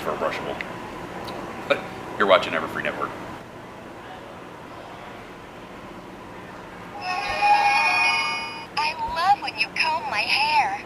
for a brushable. But you're watching Everfree Network. I love when you comb my hair.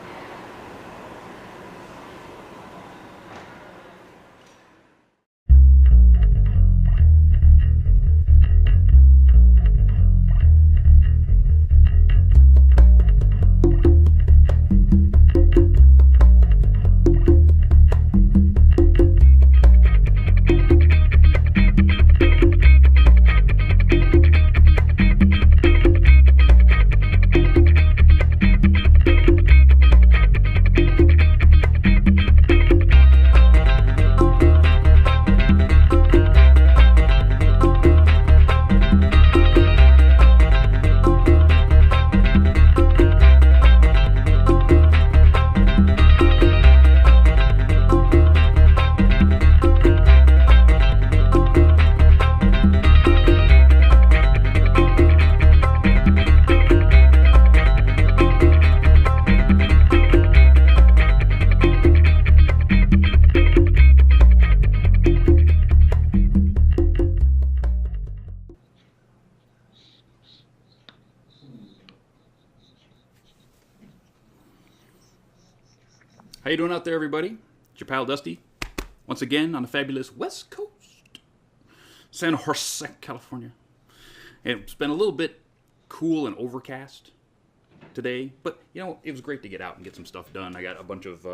How you doing out there, everybody? It's your pal Dusty, once again on the fabulous West Coast, San Jose, California. It's been a little bit cool and overcast today, but you know, it was great to get out and get some stuff done. I got a bunch of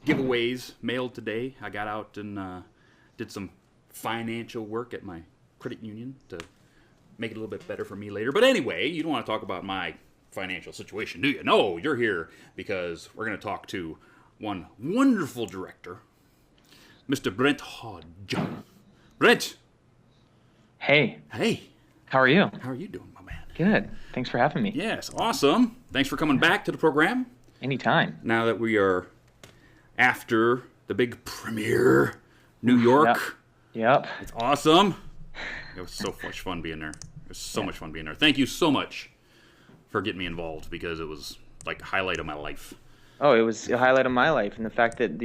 giveaways mailed today. I got out and did some financial work at my credit union to make it a little bit better for me later. But anyway, you don't want to talk about my financial situation, do you? No, you're here because we're going to talk to one wonderful director, Mr. Brent Hodge. Brent! Hey. Hey. How are you? How are you doing, my man? Good. Thanks for having me. Yes, awesome. Thanks for coming back to the program. Anytime. Now that we are after the big premiere, New York. Yep. It's awesome. It was so much fun being there. It was so much fun being there. Thank you so much for getting me involved because it was like a highlight of my life. Oh, it was a highlight of my life, and the fact that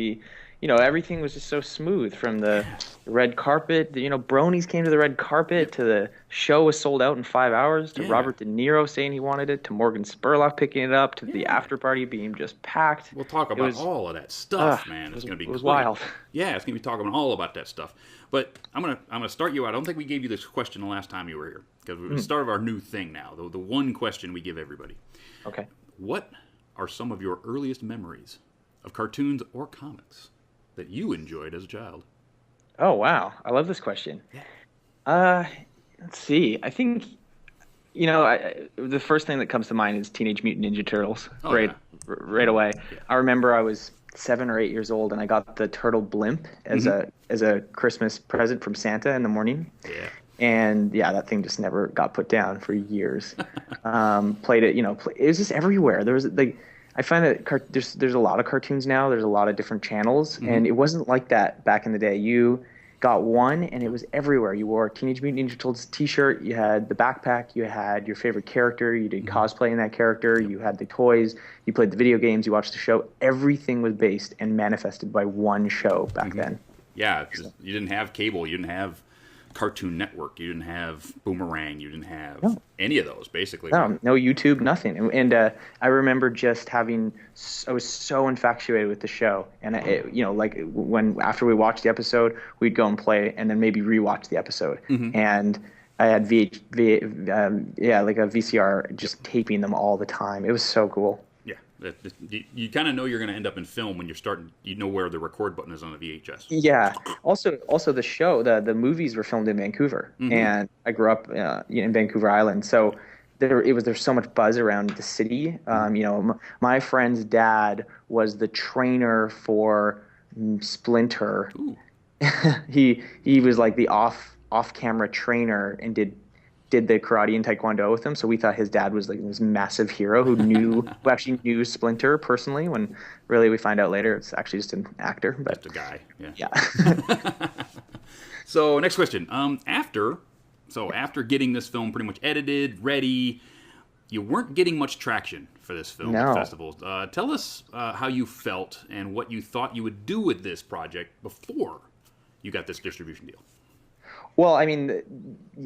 everything was just so smooth from the red carpet. Bronies came to the red carpet, to the show was sold out in 5 hours, to Robert De Niro saying he wanted it, to Morgan Spurlock picking it up, to the after party being just packed. We'll talk about all of that stuff, man. It's going to be It was wild. Yeah, it's going to be talking all about that stuff. But I'm gonna start you out. I don't think we gave you this question the last time you were here because we're the start of our new thing now. The one question we give everybody. Okay. What are some of your earliest memories of cartoons or comics that you enjoyed as a child? Oh, wow. I love this question. Yeah. Let's see. I think, the first thing that comes to mind is Teenage Mutant Ninja Turtles right away. Yeah. I remember I was 7 or 8 years old, and I got the turtle blimp as a Christmas present from Santa in the morning. Yeah. And that thing just never got put down for years. Played it, it was just everywhere. There was I find that there's a lot of cartoons now. There's a lot of different channels, and it wasn't like that back in the day. You got one, and it was everywhere. You wore a Teenage Mutant Ninja Turtles T-shirt. You had the backpack. You had your favorite character. You did cosplay in that character. You had the toys. You played the video games. You watched the show. Everything was based and manifested by one show back then. Yeah, you didn't have cable. You didn't have Cartoon Network. You didn't have Boomerang. You didn't have any of those, basically. No YouTube, nothing. And I remember just I was so infatuated with the show. And, after we watched the episode, we'd go and play and then maybe rewatch the episode. And I had a VCR just taping them all the time. It was so cool. Yeah, you kind of know you're going to end up in film when you're starting. You know where the record button is on the VHS. Yeah. Also the show, the movies were filmed in Vancouver, and I grew up in Vancouver Island, so there's so much buzz around the city. My friend's dad was the trainer for Splinter. Ooh. He was like the off-camera trainer and did the karate and taekwondo with him, so we thought his dad was like this massive hero who actually knew Splinter personally, when really we find out later it's actually just an actor. But just a guy. Yeah. So next question. After getting this film pretty much edited, ready, you weren't getting much traction for this film No. at festivals. Tell us how you felt and what you thought you would do with this project before you got this distribution deal. Well, I mean,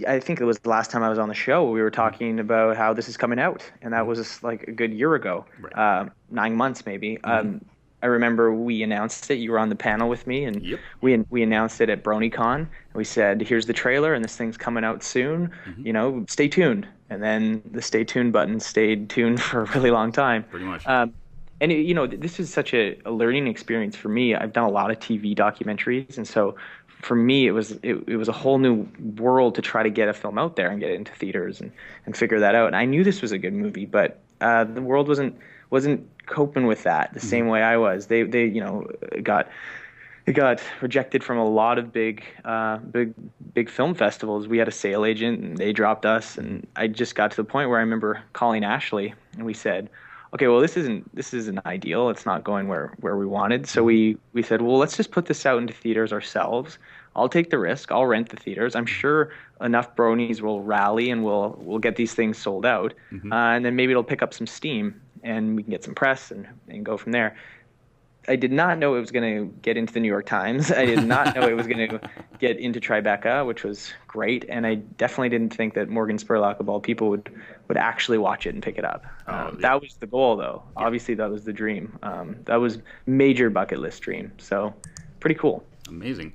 I think it was the last time I was on the show. We were talking about how this is coming out, and that was like a good year ago, Right. 9 months maybe. I remember we announced it. You were on the panel with me, and Yep. we announced it at BronyCon. We said, "Here's the trailer, and this thing's coming out soon. You know, stay tuned." And then the stay tuned button stayed tuned for a really long time. Pretty much. And you know, this is such a learning experience for me. I've done a lot of TV documentaries, and so for me, it was a whole new world to try to get a film out there and get it into theaters and figure that out. And I knew this was a good movie, but the world wasn't coping with that the same way I was. They you know it got rejected from a lot of big film festivals. We had a sale agent, and they dropped us. And I just got to the point where I remember calling Ashley, and we said, okay, well, this isn't ideal. It's not going where we wanted. So we said, well, let's just put this out into theaters ourselves. I'll take the risk. I'll rent the theaters. I'm sure enough bronies will rally and we'll get these things sold out. And then maybe it'll pick up some steam and we can get some press and go from there. I did not know it was going to get into the New York Times. I did not know it was going to get into Tribeca, which was great. And I definitely didn't think that Morgan Spurlock, of all people, would actually watch it and pick it up. That was the goal, though. Obviously, that was the dream. That was major bucket list dream. So pretty cool. Amazing.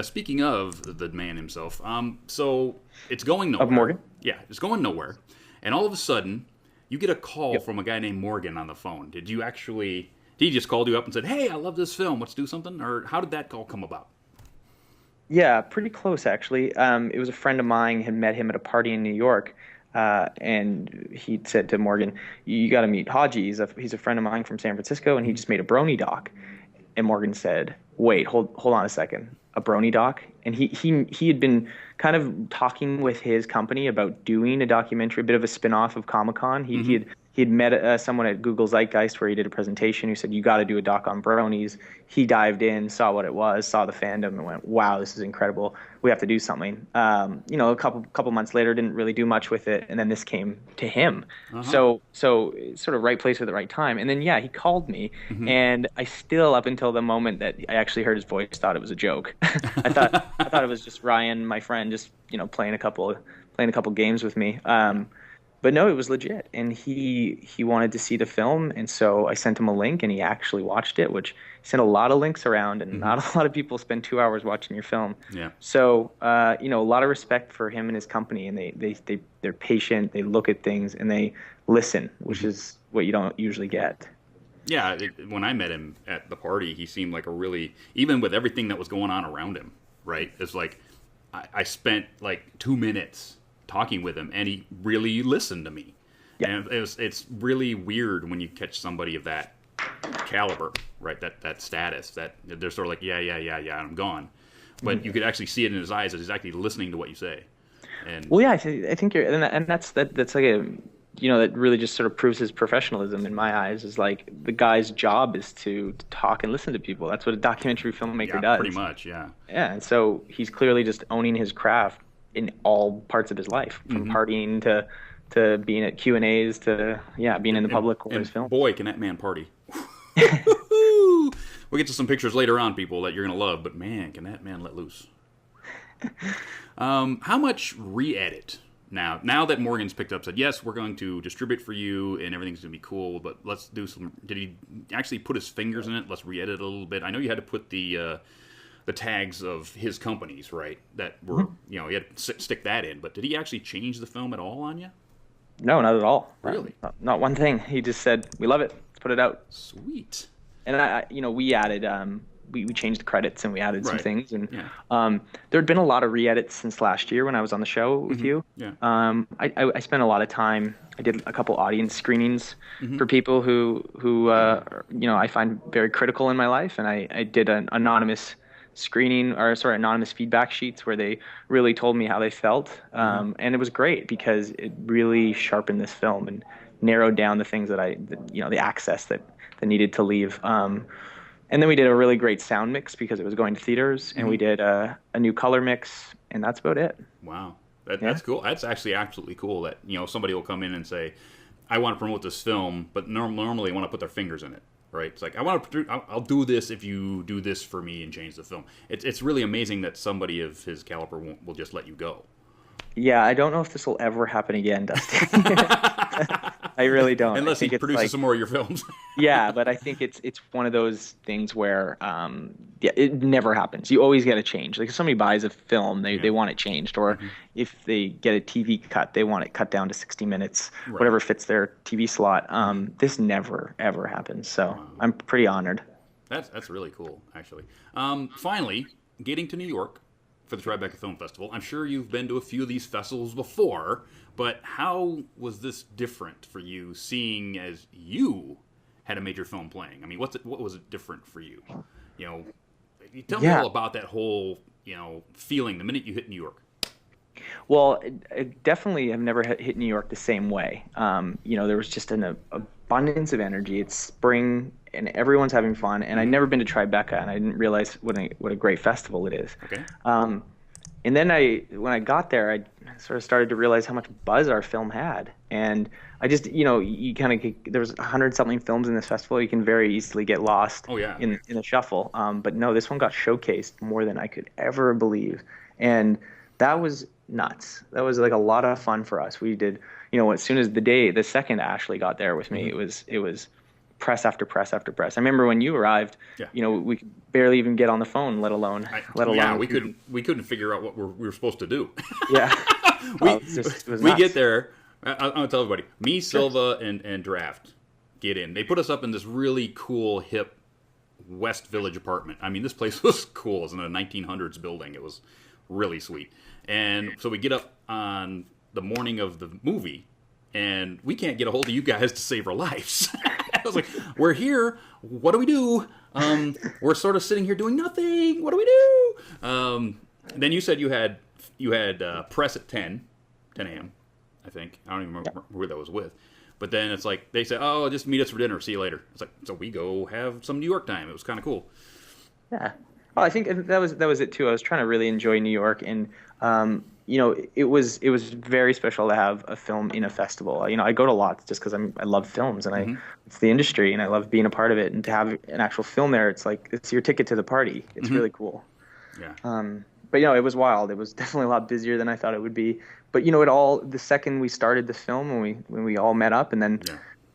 Speaking of the man himself, so it's going nowhere. Of Morgan? Yeah, it's going nowhere. And all of a sudden, you get a call from a guy named Morgan on the phone. Did he just called you up and said, "Hey, I love this film. Let's do something"? Or how did that call come about? Yeah, pretty close, actually. It was a friend of mine, had met him at a party in New York, and he said to Morgan, "You got to meet Haji. He's a friend of mine from San Francisco, and he just made a Brony doc." And Morgan said, "Wait, hold on a second, a Brony doc?" And he had been kind of talking with his company about doing a documentary, a bit of a spin-off of Comic-Con. He had met someone at Google Zeitgeist where he did a presentation who said, "You got to do a doc on bronies." He dived in, saw what it was, saw the fandom, and went, "Wow, this is incredible. We have to do something." You know, a couple months later, didn't really do much with it, and then this came to him. So sort of right place at the right time. And then yeah, he called me, and I still, up until the moment that I actually heard his voice, thought it was a joke. I thought it was just Ryan, my friend, just playing a couple games with me. But no, it was legit, and he wanted to see the film, and so I sent him a link, and he actually watched it, which sent a lot of links around, and not a lot of people spend 2 hours watching your film. Yeah. So a lot of respect for him and his company, and they're patient, they look at things, and they listen, which is what you don't usually get. Yeah, when I met him at the party, he seemed like even with everything that was going on around him, right? It's like I spent like 2 minutes talking with him, and he really listened to me. Yeah. And it's really weird when you catch somebody of that caliber, right? That status, that they're sort of like, yeah, and I'm gone. But you could actually see it in his eyes that he's actually listening to what you say. And well, yeah, I think you're, and that's like a, that really just sort of proves his professionalism in my eyes. Is like the guy's job is to talk and listen to people. That's what a documentary filmmaker does. Pretty much, yeah. Yeah, and so he's clearly just owning his craft in all parts of his life, from partying to being at Q&As to being in the public or his film. Boy, can that man party. We'll get to some pictures later on, people, that you're going to love, but man, can that man let loose. How much re-edit now that Morgan's picked up, said, yes, we're going to distribute for you and everything's going to be cool, but let's do some, did he actually put his fingers in it? Let's re-edit a little bit. I know you had to put the tags of his companies, right? That were, he had to stick that in. But did he actually change the film at all on you? No, not at all. Really? Not one thing. He just said, "We love it. Let's put it out." Sweet. And we added, we changed the credits and we added some things. And there had been a lot of re-edits since last year when I was on the show with you. Yeah. I spent a lot of time. I did a couple audience screenings for people who I find very critical in my life, and I did an anonymous anonymous feedback sheets where they really told me how they felt. And it was great because it really sharpened this film and narrowed down the things the access that needed to leave. And then we did a really great sound mix because it was going to theaters, and we did a new color mix, and that's about it. Wow. That's cool. That's actually absolutely cool that, somebody will come in and say, I want to promote this film, but normally want to put their fingers in it, right? It's like, I'll do this if you do this for me and change the film. It's really amazing that somebody of his caliber will just let you go. Yeah, I don't know if this will ever happen again, Dusty. I really don't. Unless he produces some more of your films. Yeah, but I think it's one of those things where it never happens. You always get a change. Like if somebody buys a film, they want it changed, or if they get a TV cut, they want it cut down to 60 minutes, whatever fits their TV slot. This never ever happens. So I'm pretty honored. That's really cool, actually. Finally, getting to New York for the Tribeca Film Festival. I'm sure you've been to a few of these festivals before, but how was this different for you, seeing as you had a major film playing? I mean, what was it different for you? Tell me all about that whole, feeling the minute you hit New York. Well, I definitely have never hit New York the same way. There was just an abundance of energy. It's spring, and everyone's having fun. And I'd never been to Tribeca, and I didn't realize what a great festival it is. Okay. And then when I got there, I sort of started to realize how much buzz our film had. And I just, you kind of, there's 100-something films in this festival. You can very easily get lost in the shuffle. But no, this one got showcased more than I could ever believe. And that was nuts. That was like a lot of fun for us. We did, as soon as the second Ashley got there with me, it was press after press after press. I remember when you arrived, we could barely even get on the phone, let alone. Yeah, we couldn't figure out what we were supposed to do. Yeah, we get there. I'm gonna tell everybody. Me, Silva, and Draft get in. They put us up in this really cool, hip West Village apartment. I mean, this place was cool. It was in a 1900s building. It was really sweet. And so we get up on the morning of the movie, and we can't get a hold of you guys to save our lives. I was like, we're here. What do we do? We're sort of sitting here doing nothing. What do we do? Then you said you had press at 10 a.m., I think. I don't even remember who that was with. But then it's like, they said, oh, just meet us for dinner. See you later. It's like, so we go have some New York time. It was kind of cool. Yeah. Well, I think that was it too. I was trying to really enjoy New York, and it was very special to have a film in a festival. I go to lots just because I love films, and it's the industry, and I love being a part of it. And to have an actual film there, it's like it's your ticket to the party. It's really cool. Yeah. But it was wild. It was definitely a lot busier than I thought it would be. But the second we started the film, when we all met up, and then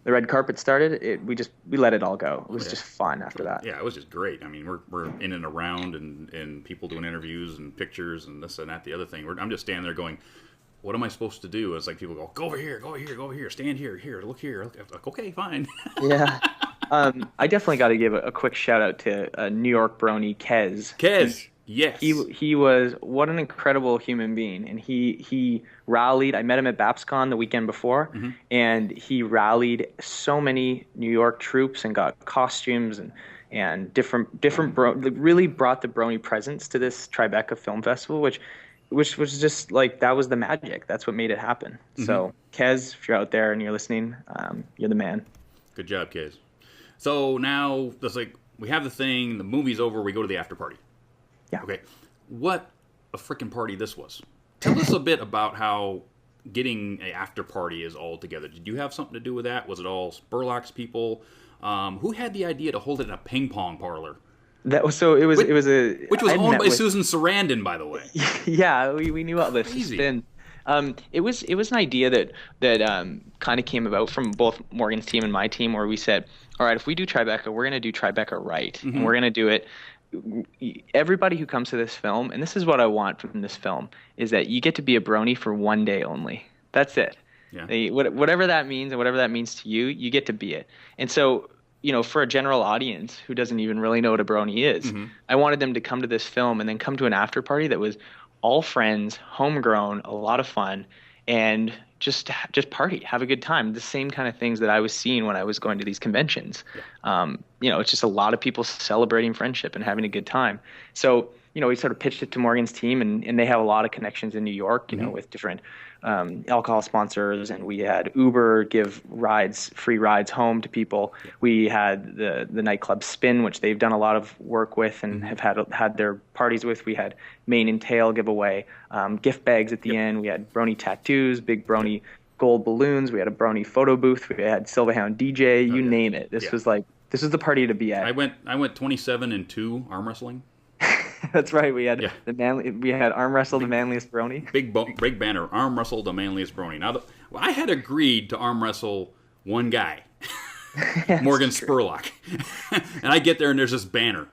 the red carpet started, we let it all go. It was just fun after that. Yeah, it was just great. I mean, we're in and around, and people doing interviews and pictures and this and that, the other thing. I'm just standing there going, what am I supposed to do? It's like people go over here, stand here, look here. Like, okay, fine. Yeah. I definitely got to give a quick shout out to New York Brony Kez. Yes. He was, what an incredible human being. And he rallied. I met him at BAPSCon the weekend before, and he rallied so many New York troops and got costumes and different really brought the Brony presence to this Tribeca Film Festival, which was just like, that was the magic. That's what made it happen. So Kez, if you're out there and you're listening, you're the man. Good job, Kez. So now it's like, we have the thing, the movie's over, we go to the after party. Yeah. Okay. What a freaking party this was. Tell us a bit about how getting an after party is all together. Did you have something to do with that? Was it all Spurlock's people? Who had the idea to hold it in a ping pong parlor? It was owned by Susan Sarandon, by the way. Yeah, we knew all this. Crazy. It was an idea that kind of came about from both Morgan's team and my team, where we said, all right, if we do Tribeca, we're going to do Tribeca right, and we're going to do it. Everybody who comes to this film, and this is what I want from this film, is that you get to be a Brony for one day only. That's it. Yeah. Whatever that means, and whatever that means to you, you get to be it. And so, for a general audience who doesn't even really know what a Brony is, I wanted them to come to this film and then come to an after party that was all friends, homegrown, a lot of fun, and just party, have a good time. The same kind of things that I was seeing when I was going to these conventions. Yeah. It's just a lot of people celebrating friendship and having a good time. So we sort of pitched it to Morgan's team, and they have a lot of connections in New York, with different alcohol sponsors, and we had Uber give free rides home to people. We had the nightclub Spin, which they've done a lot of work with and have had their parties with. We had Mane and Tail give away gift bags at the end. We had Brony tattoos, big Brony gold balloons. We had a Brony photo booth. We had Silverhound DJ. You name it. This was the party to be at. I went 27-2 arm wrestling. That's right. We had we had arm wrestle the manliest Brony. Big banner, arm wrestle the manliest Brony. Now, I had agreed to arm wrestle one guy, Morgan Spurlock, and I get there and there's this banner,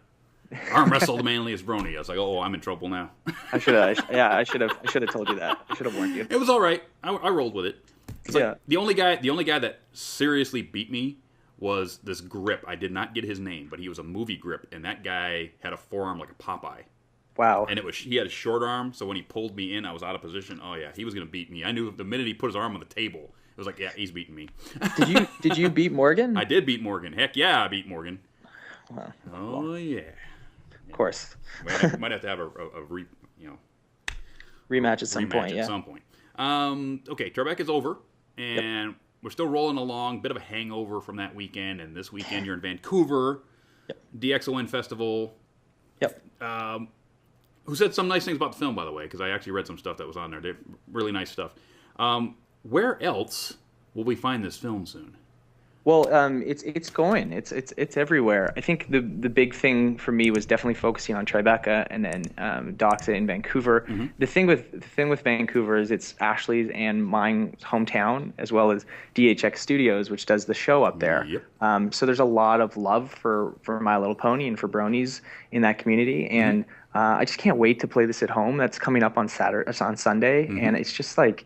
arm wrestle the manliest Brony. I was like, oh, I'm in trouble now. I should have told you that. I should have warned you. It was all right. I rolled with it. Like, the only guy that seriously beat me was this grip. I did not get his name, but he was a movie grip, and that guy had a forearm like a Popeye. Wow. And he had a short arm, so when he pulled me in, I was out of position. Oh yeah, he was gonna beat me. I knew the minute he put his arm on the table, it was like, yeah, he's beating me. Did you beat Morgan? I did beat Morgan. Heck yeah, I beat Morgan. Wow. Oh yeah. Of course. Might have to have a rematch at some point. At some point. Okay, Tribeca is over, and we're still rolling along. Bit of a hangover from that weekend, and this weekend you're in Vancouver. DXON Festival. Yep. Who said some nice things about the film, by the way, because I actually read some stuff that was on there. They're really nice stuff. Where else will we find this film soon? Well, it's going. It's everywhere. I think the big thing for me was definitely focusing on Tribeca and then Doxa in Vancouver. Mm-hmm. The thing with Vancouver is it's Ashley's and my hometown, as well as DHX Studios, which does the show up there. Yep. So there's a lot of love for My Little Pony and for Bronies in that community, and I just can't wait to play this at home. That's coming up on Sunday, and it's just like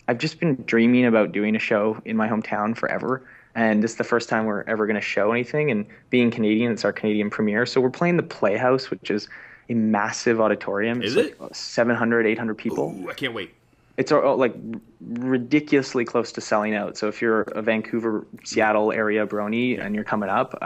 I've just been dreaming about doing a show in my hometown forever. And this is the first time we're ever going to show anything. And being Canadian, it's our Canadian premiere. So we're playing the Playhouse, which is a massive auditorium. Is it's it? Like 700, 800 people. Ooh, I can't wait. It's like ridiculously close to selling out. So if you're a Vancouver, Seattle area Brony and you're coming up,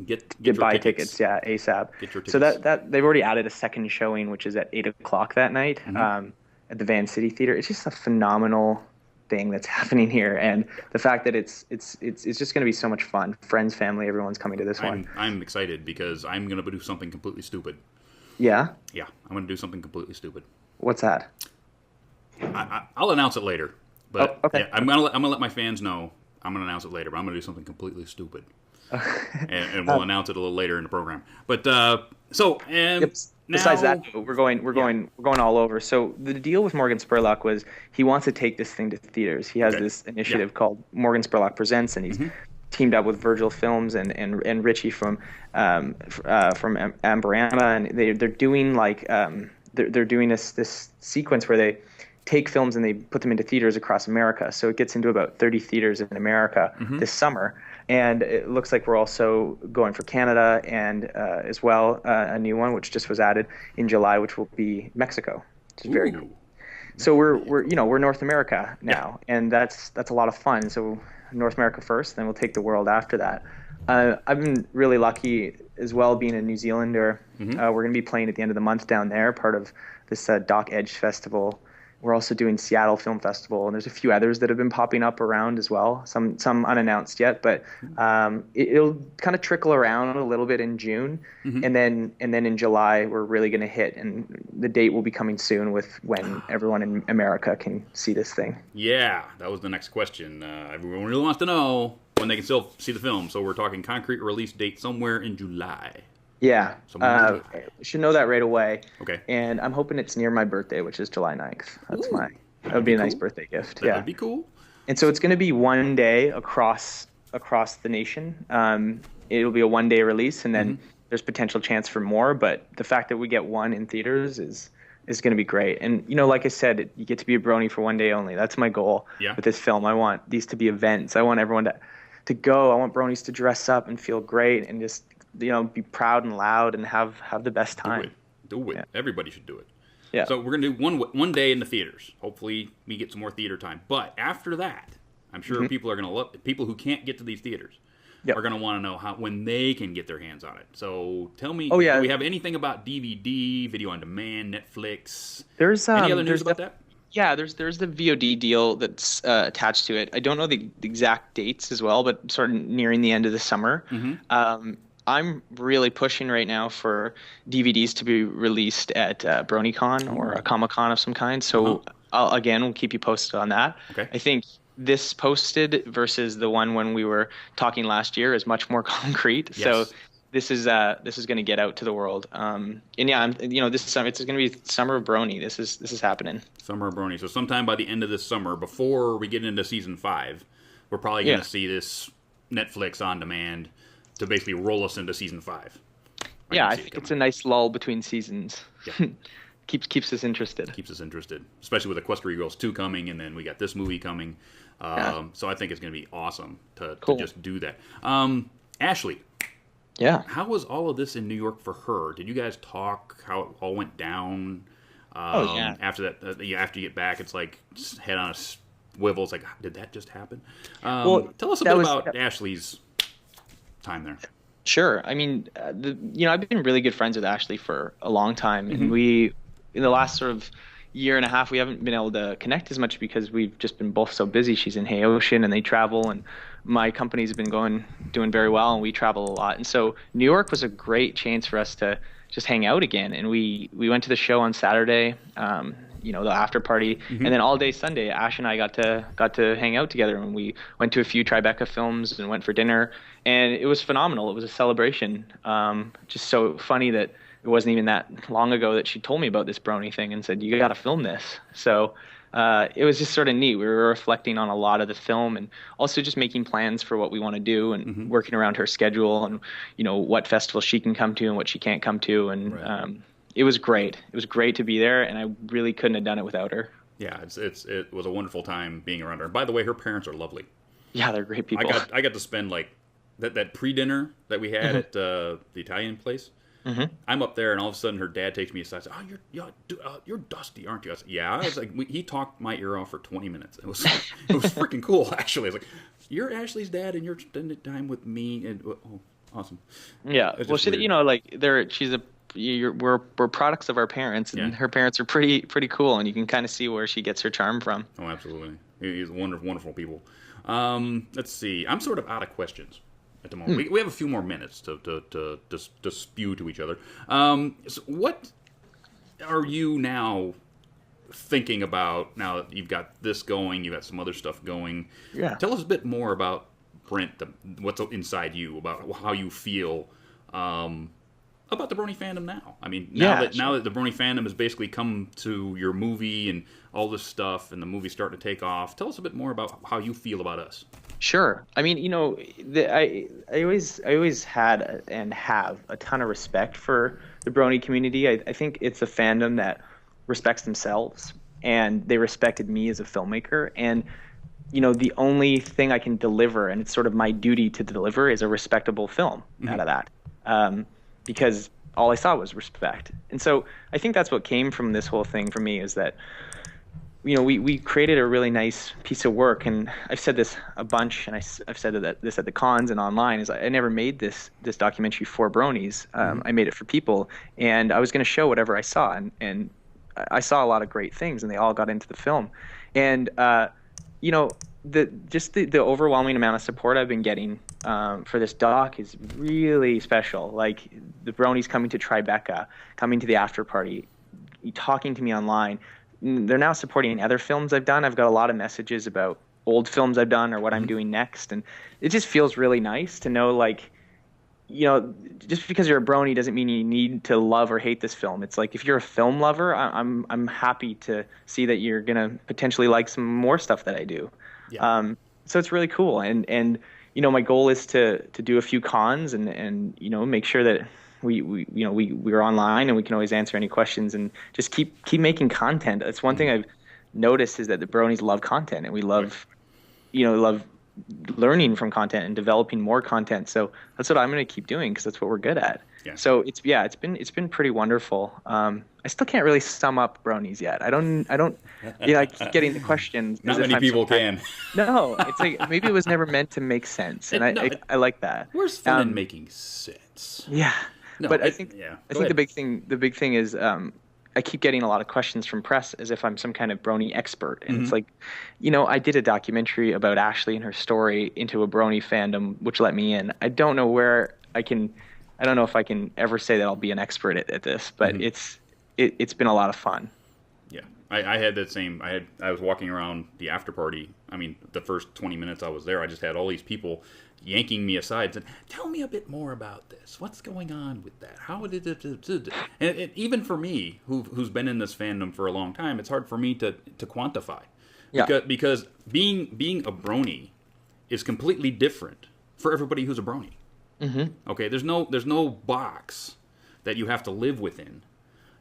get buy tickets. ASAP. Get your tickets. So that they've already added a second showing, which is at 8:00 that night at the Van City Theater. It's just a phenomenal thing that's happening here, and the fact that it's just going to be so much fun. Friends, family, everyone's coming to this one. I'm excited because I'm going to do something completely stupid. Yeah, I'm going to do something completely stupid. What's that? I'll announce it later, but okay. I'm gonna let my fans know. I'm gonna announce it later, but I'm gonna do something completely stupid, and we'll announce it a little later in the program. But besides that, we're going all over. So the deal with Morgan Spurlock was he wants to take this thing to theaters. He has this initiative called Morgan Spurlock Presents, and he's teamed up with Virgil Films and Richie from Amberama, and they're doing they're doing this sequence where they take films and they put them into theaters across America. So it gets into about 30 theaters in America this summer. And it looks like we're also going for Canada and as well a new one, which just was added in July, which will be Mexico, which is very cool. So we're North America now, and that's a lot of fun. So North America first, then we'll take the world after that. I've been really lucky as well being a New Zealander. We're going to be playing at the end of the month down there, part of this Dock Edge Festival. We're also doing Seattle Film Festival, and there's a few others that have been popping up around as well. Some unannounced yet, but it'll kind of trickle around a little bit in June, and then in July we're really going to hit, and the date will be coming soon with when everyone in America can see this thing. Yeah, that was the next question. Everyone really wants to know when they can still see the film. So we're talking concrete release date somewhere in July. Yeah, should know that right away. Okay. And I'm hoping it's near my birthday, which is July 9th. That would be a nice birthday gift. That would be cool. And so it's going to be one day across the nation. It'll be a one-day release, and then there's potential chance for more. But the fact that we get one in theaters is going to be great. And, like I said, you get to be a Brony for one day only. That's my goal with this film. I want these to be events. I want everyone to go. I want Bronies to dress up and feel great and just be proud and loud and have the best time. Do it. Yeah. Everybody should do it. Yeah. So we're gonna do one day in the theaters. Hopefully, we get some more theater time. But after that, I'm sure people are gonna love people who can't get to these theaters. Yep. are going to want to know when they can get their hands on it. So tell me, Oh, yeah. do we have anything about DVD, video on demand, Netflix? There's Any other news about that? Yeah, there's the VOD deal that's attached to it. I don't know the exact dates as well, but sort of nearing the end of the summer. I'm really pushing right now for DVDs to be released at BronyCon or a Comic-Con of some kind. So we'll keep you posted on that. Okay. I think this posted versus the one when we were talking last year is much more concrete. Yes. So this is going to get out to the world. And yeah, this summer it's going to be summer of Brony. This is happening. Summer of Brony. So sometime by the end of this summer, before we get into season 5, we're probably going to see this Netflix on demand to basically roll us into season 5. I think it's a nice lull between seasons. Yeah. keeps us interested. Keeps us interested, especially with Equestria Girls 2 coming, and then we got this movie coming. So I think it's going to be awesome to just do that. Ashley. Yeah. How was all of this in New York for her? Did you guys talk how it all went down? After that, after you get back, it's like just head on a swivel. It's like, did that just happen? Tell us a bit about Ashley's time there. Sure. I mean, I've been really good friends with Ashley for a long time, and we, in the last sort of year and a half, we haven't been able to connect as much because we've just been both so busy. She's in Haitian and they travel, and my company's been doing very well, and we travel a lot. And so New York was a great chance for us to just hang out again. And we went to the show on Saturday, the after party, and then all day Sunday, Ash and I got to hang out together, and we went to a few Tribeca films and went for dinner, and it was phenomenal. It was a celebration. Just so funny that it wasn't even that long ago that she told me about this Brony thing and said, "You got to film this." So it was just sort of neat. We were reflecting on a lot of the film and also just making plans for what we want to do and working around her schedule and, what festivals she can come to and what she can't come to. And it was great. It was great to be there, and I really couldn't have done it without her. Yeah, it was a wonderful time being around her. By the way, her parents are lovely. Yeah, they're great people. I got to spend like that pre-dinner that we had at the Italian place. I'm up there, and all of a sudden, her dad takes me aside. And says, you're Dusty, aren't you? I said, yeah. I was like, he talked my ear off for 20 minutes. It was freaking cool, actually. I was like, you're Ashley's dad, and you're spending time with me, and awesome. Yeah, well, we're products of our parents, and her parents are pretty cool, and you can kind of see where she gets her charm from. Oh, absolutely. He's wonderful, wonderful people. Let's see. I'm sort of out of questions at the moment. We have a few more minutes to spew to each other. So what are you now thinking about now that you've got this going, you've got some other stuff going? Yeah. Tell us a bit more about Brent, what's inside you, about how you feel about the Brony fandom now. I mean, now that the Brony fandom has basically come to your movie and all this stuff, and the movie's starting to take off. Tell us a bit more about how you feel about us. Sure. I mean, I always had and have a ton of respect for the Brony community. I think it's a fandom that respects themselves, and they respected me as a filmmaker. And the only thing I can deliver, and it's sort of my duty to deliver, is a respectable film out of that. Because all I saw was respect. And so I think that's what came from this whole thing for me, is that, we created a really nice piece of work. And I've said this a bunch, and I've said this at the cons and online, is I never made this documentary for Bronies. I made it for people, and I was going to show whatever I saw. And I saw a lot of great things, and they all got into the film. And, the overwhelming amount of support I've been getting for this doc is really special. Like the Bronies coming to Tribeca, coming to the after party, talking to me online. They're now supporting other films I've done. I've got a lot of messages about old films I've done or what I'm doing next, and it just feels really nice to know, like, just because you're a Brony doesn't mean you need to love or hate this film. It's like, if you're a film lover, I'm happy to see that you're gonna potentially like some more stuff that I do. Yeah. So it's really cool, and my goal is to do a few cons and make sure that we're online and we can always answer any questions and just keep making content. That's one thing I've noticed, is that the Bronies love content, and we love learning from content and developing more content. So that's what I'm going to keep doing because that's what we're good at. Yeah. So it's been pretty wonderful. I still can't really sum up Bronies yet. I don't I keep getting the question. Not many people can. No, it's like maybe it was never meant to make sense, and I like that. Where's fun in making sense? Yeah. No, but I think the big thing is I keep getting a lot of questions from press as if I'm some kind of Brony expert, and it's like, I did a documentary about Ashley and her story into a Brony fandom, which let me in. I don't know if I can ever say that I'll be an expert at this, but it's been a lot of fun. Yeah, I had that same. I was walking around the after party. I mean, the first 20 minutes I was there, I just had all these people yanking me aside and said, "Tell me a bit more about this. What's going on with that? How did it?" And even for me, who's been in this fandom for a long time, it's hard for me to quantify. Yeah. Because being a Brony is completely different for everybody who's a Brony. Mm-hmm. Okay, there's no box that you have to live within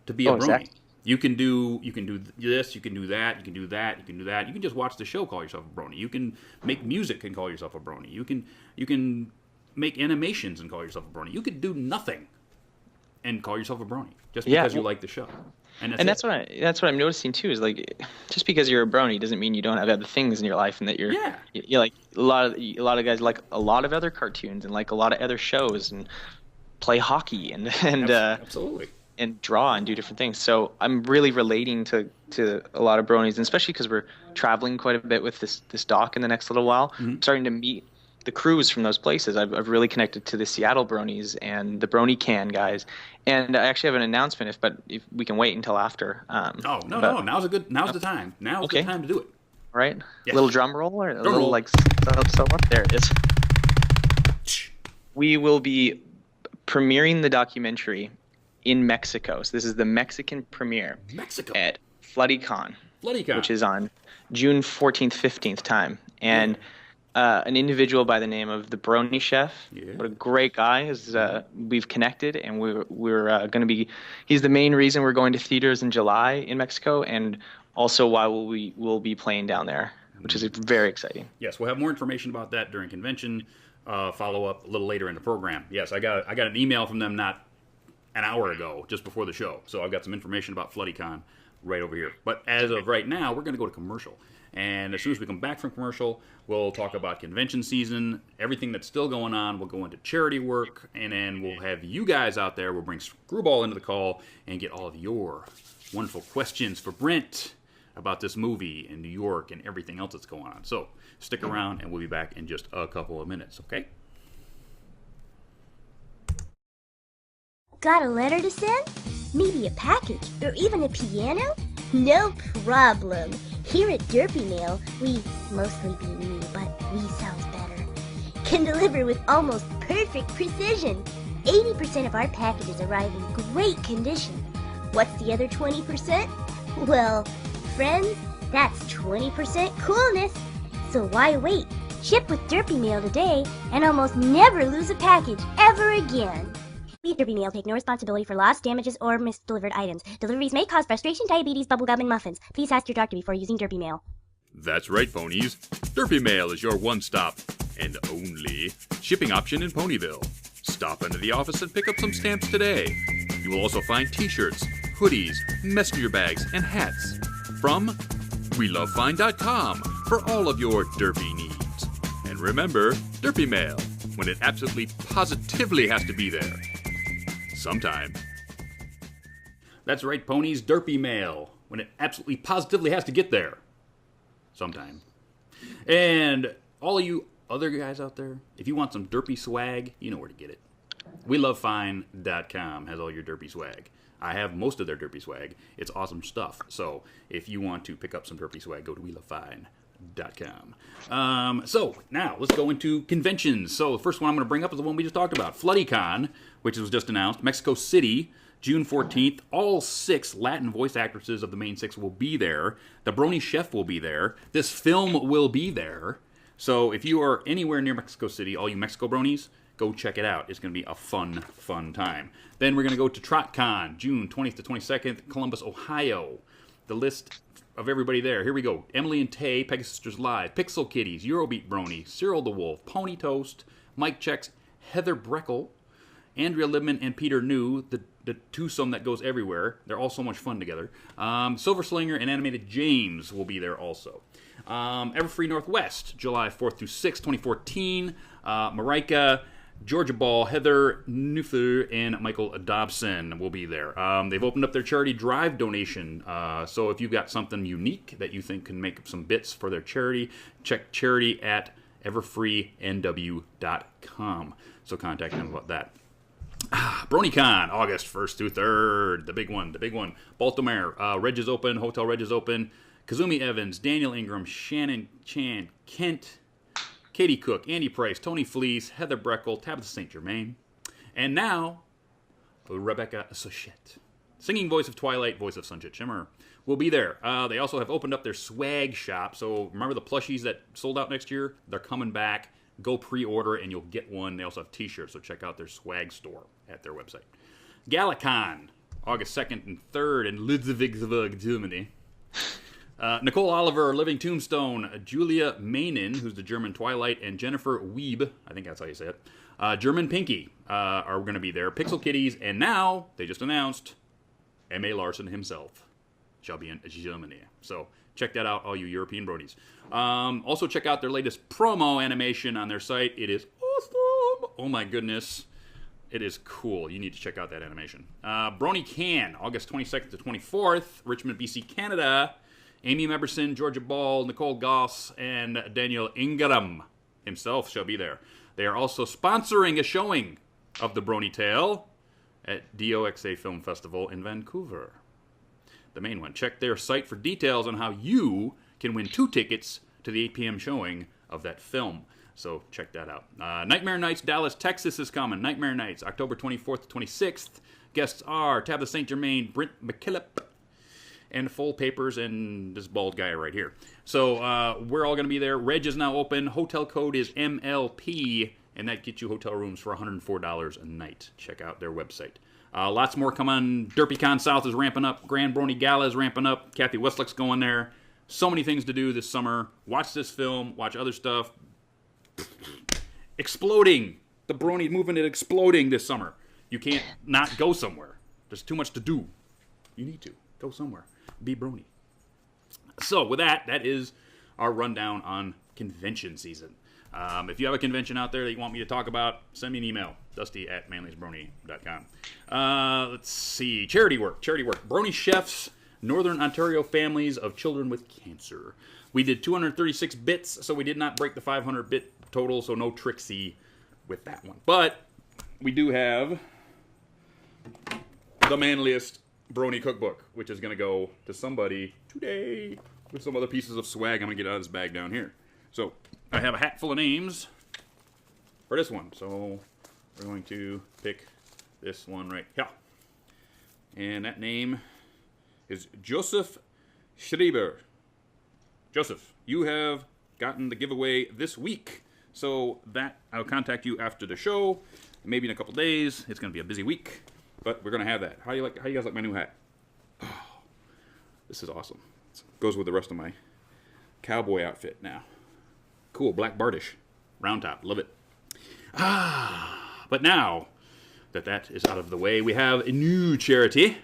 to be a Brony. Exactly. You can do this, you can do that, you can do that, you can do that. You can just watch the show, call yourself a Brony. You can make music and call yourself a Brony. You can make animations and call yourself a Brony. You could do nothing and call yourself a Brony just because you like the show. And that's what I'm noticing too, is like, just because you're a Brony doesn't mean you don't have other things in your life, and that you're like a lot of guys like a lot of other cartoons and like a lot of other shows and play hockey and absolutely. And draw and do different things. So I'm really relating to a lot of Bronies, and especially because we're traveling quite a bit with this doc in the next little while. Mm-hmm. I'm starting to meet the crews from those places. I've really connected to the Seattle Bronies and the Brony Can guys. And I actually have an announcement, if we can wait until after. No. Now's the time. Now's the time to do it. Right? Yes. Little drum roll or a little like so up there it is. We will be premiering the documentary in Mexico. So this is the Mexican premiere. At FloodyCon, which is on June 14th, 15th time. And an individual by the name of the Brony Chef, what a great guy, is we've connected, and we're going to be. He's the main reason we're going to theaters in July in Mexico, and also why we'll be playing down there, which is very exciting. Yes, we'll have more information about that during convention. Follow up a little later in the program. Yes, I got an email from them not an hour ago, just before the show. So I've got some information about FloodyCon right over here. But as of right now, we're going to go to commercial. And as soon as we come back from commercial, we'll talk about convention season, everything that's still going on. We'll go into charity work, and then we'll have you guys out there. We'll bring Screwball into the call and get all of your wonderful questions for Brent about this movie in New York and everything else that's going on. So stick around, and we'll be back in just a couple of minutes, okay? Got a letter to send? Maybe a package, or even a piano? No problem. Here at Derpy Mail, we, mostly be me, but we sounds better, can deliver with almost perfect precision. 80% of our packages arrive in great condition. What's the other 20%? Well, friends, that's 20% coolness. So why wait? Ship with Derpy Mail today and almost never lose a package ever again. We Derpy Mail take no responsibility for lost, damages, or misdelivered items. Deliveries may cause frustration, diabetes, bubblegum, and muffins. Please ask your doctor before using Derpy Mail. That's right, ponies. Derpy Mail is your one-stop and only shipping option in Ponyville. Stop into the office and pick up some stamps today. You will also find t-shirts, hoodies, messenger bags, and hats from WeLoveFine.com for all of your derpy needs. And remember, Derpy Mail, when it absolutely positively has to be there. Sometime. That's right, ponies. Derpy Mail, when it absolutely positively has to get there. Sometime. And all of you other guys out there, if you want some derpy swag, you know where to get it. WeLoveFine.com has all your derpy swag. I have most of their derpy swag. It's awesome stuff. So if you want to pick up some derpy swag, go to WeLoveFine.com. So now let's go into conventions. So the first one I'm going to bring up is the one we just talked about, FloodyCon, which was just announced. Mexico City, June 14th. All 6 Latin voice actresses of the main 6 will be there. The Brony Chef will be there. This film will be there. So if you are anywhere near Mexico City, all you Mexico Bronies, go check it out. It's going to be a fun time. Then we're going to go to TrotCon, June 20th to 22nd, Columbus, Ohio. the list of everybody there. Here we go. Emily and Tay, Pegasus Sisters Live, Pixel Kitties, Eurobeat Brony, Cyril the Wolf, Pony Toast, Mike Checks, Heather Breckel, Andrea Libman, and Peter New, the twosome that goes everywhere. They're all so much fun together. Silver Slinger and Animated James will be there also. Everfree Northwest, July 4th through 6th, 2014. Marika, Georgia Ball, Heather Neufler, and Michael Dobson will be there. They've opened up their charity drive donation. So if you've got something unique that you think can make some bits for their charity, check charity at everfreenw.com. So contact them about that. BronyCon, August 1st through 3rd. The big one. Baltimore. Reg is open. Hotel Reg is open. Kazumi Evans, Daniel Ingram, Shannon Chan, Kent, Katie Cook, Andy Price, Tony Fleece, Heather Breckel, Tabitha St. Germain. And now, Rebecca Sochette, singing voice of Twilight, voice of Sunset Shimmer, will be there. They also have opened up their swag shop. So remember the plushies that sold out next year? They're coming back. Go pre-order and you'll get one. They also have t-shirts, so check out their swag store at their website. GalaCon, August 2nd and 3rd in Ludwigsburg, Germany. Nicole Oliver, Living Tombstone, Julia Mainin, who's the German Twilight, and Jennifer Wiebe, I think that's how you say it, German Pinky are going to be there. Pixel Kitties, and now, they just announced, M.A. Larson himself shall be in Germany. So check that out, all you European bronies. Also check out their latest promo animation on their site. It is awesome. Oh my goodness. It is cool. You need to check out that animation. Brony Can, August 22nd to 24th, Richmond, BC, Canada. Amy Meberson, Georgia Ball, Nicole Goss, and Daniel Ingram himself shall be there. They are also sponsoring a showing of the Brony Tale at DOXA Film Festival in Vancouver. The main one. Check their site for details on how you can win 2 tickets to the 8 p.m. showing of that film. So check that out. Nightmare Nights, Dallas, Texas is coming. Nightmare Nights, October 24th to 26th. Guests are Tabitha St. Germain, Brent McKillop, and Full Papers, and this bald guy right here. So we're all going to be there. Reg is now open. Hotel code is MLP, and that gets you hotel rooms for $104 a night. Check out their website. Lots more come on. DerpyCon South is ramping up. Grand Brony Gala is ramping up. Kathy Westlock's going there. So many things to do this summer. Watch this film. Watch other stuff. Exploding. The Brony movement is exploding this summer. You can't not go somewhere. There's too much to do. You need to. Go somewhere. Be Brony. So with that is our rundown on convention season. If you have a convention out there that you want me to talk about, send me an email, dusty@manlysbrony.com. Let's see. Charity work. Brony Chefs, Northern Ontario Families of Children with Cancer. We did 236 bits, so we did not break the 500-bit total, so no Trixie with that one. But we do have the manliest Brony cookbook, which is going to go to somebody today with some other pieces of swag I'm going to get out of this bag down here. So I have a hat full of names for this one. So we're going to pick this one right here. And that name is Joseph Schreiber. Joseph, you have gotten the giveaway this week. So that I'll contact you after the show, maybe in a couple days. It's going to be a busy week. But we're going to have that. How do you guys like my new hat? Oh, this is awesome. It goes with the rest of my cowboy outfit now. Cool, black Bartish. Round top. Love it. But now that is out of the way, we have a new charity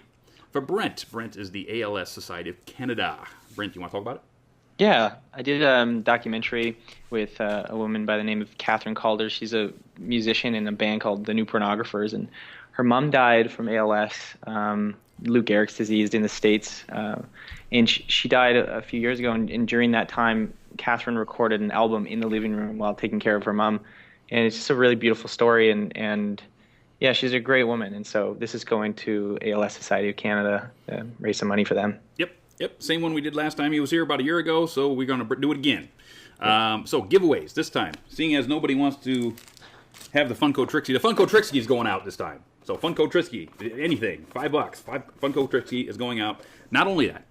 for Brent. Brent is the ALS Society of Canada. Brent, you want to talk about it? Yeah, I did a documentary with a woman by the name of Catherine Calder. She's a musician in a band called The New Pornographers, and her mom died from ALS, Lou Gehrig's disease in the States, and she died a few years ago, and during that time, Catherine recorded an album in the living room while taking care of her mom, and it's just a really beautiful story, and yeah, she's a great woman, and so this is going to ALS Society of Canada to raise some money for them. Yep, same one we did last time. He was here about a year ago, so we're going to do it again. So giveaways this time. Seeing as nobody wants to have the Funko Trixie, the Funko Trixie is going out this time. So Funko Trixie, anything, $5. Funko Trixie is going out. Not only that,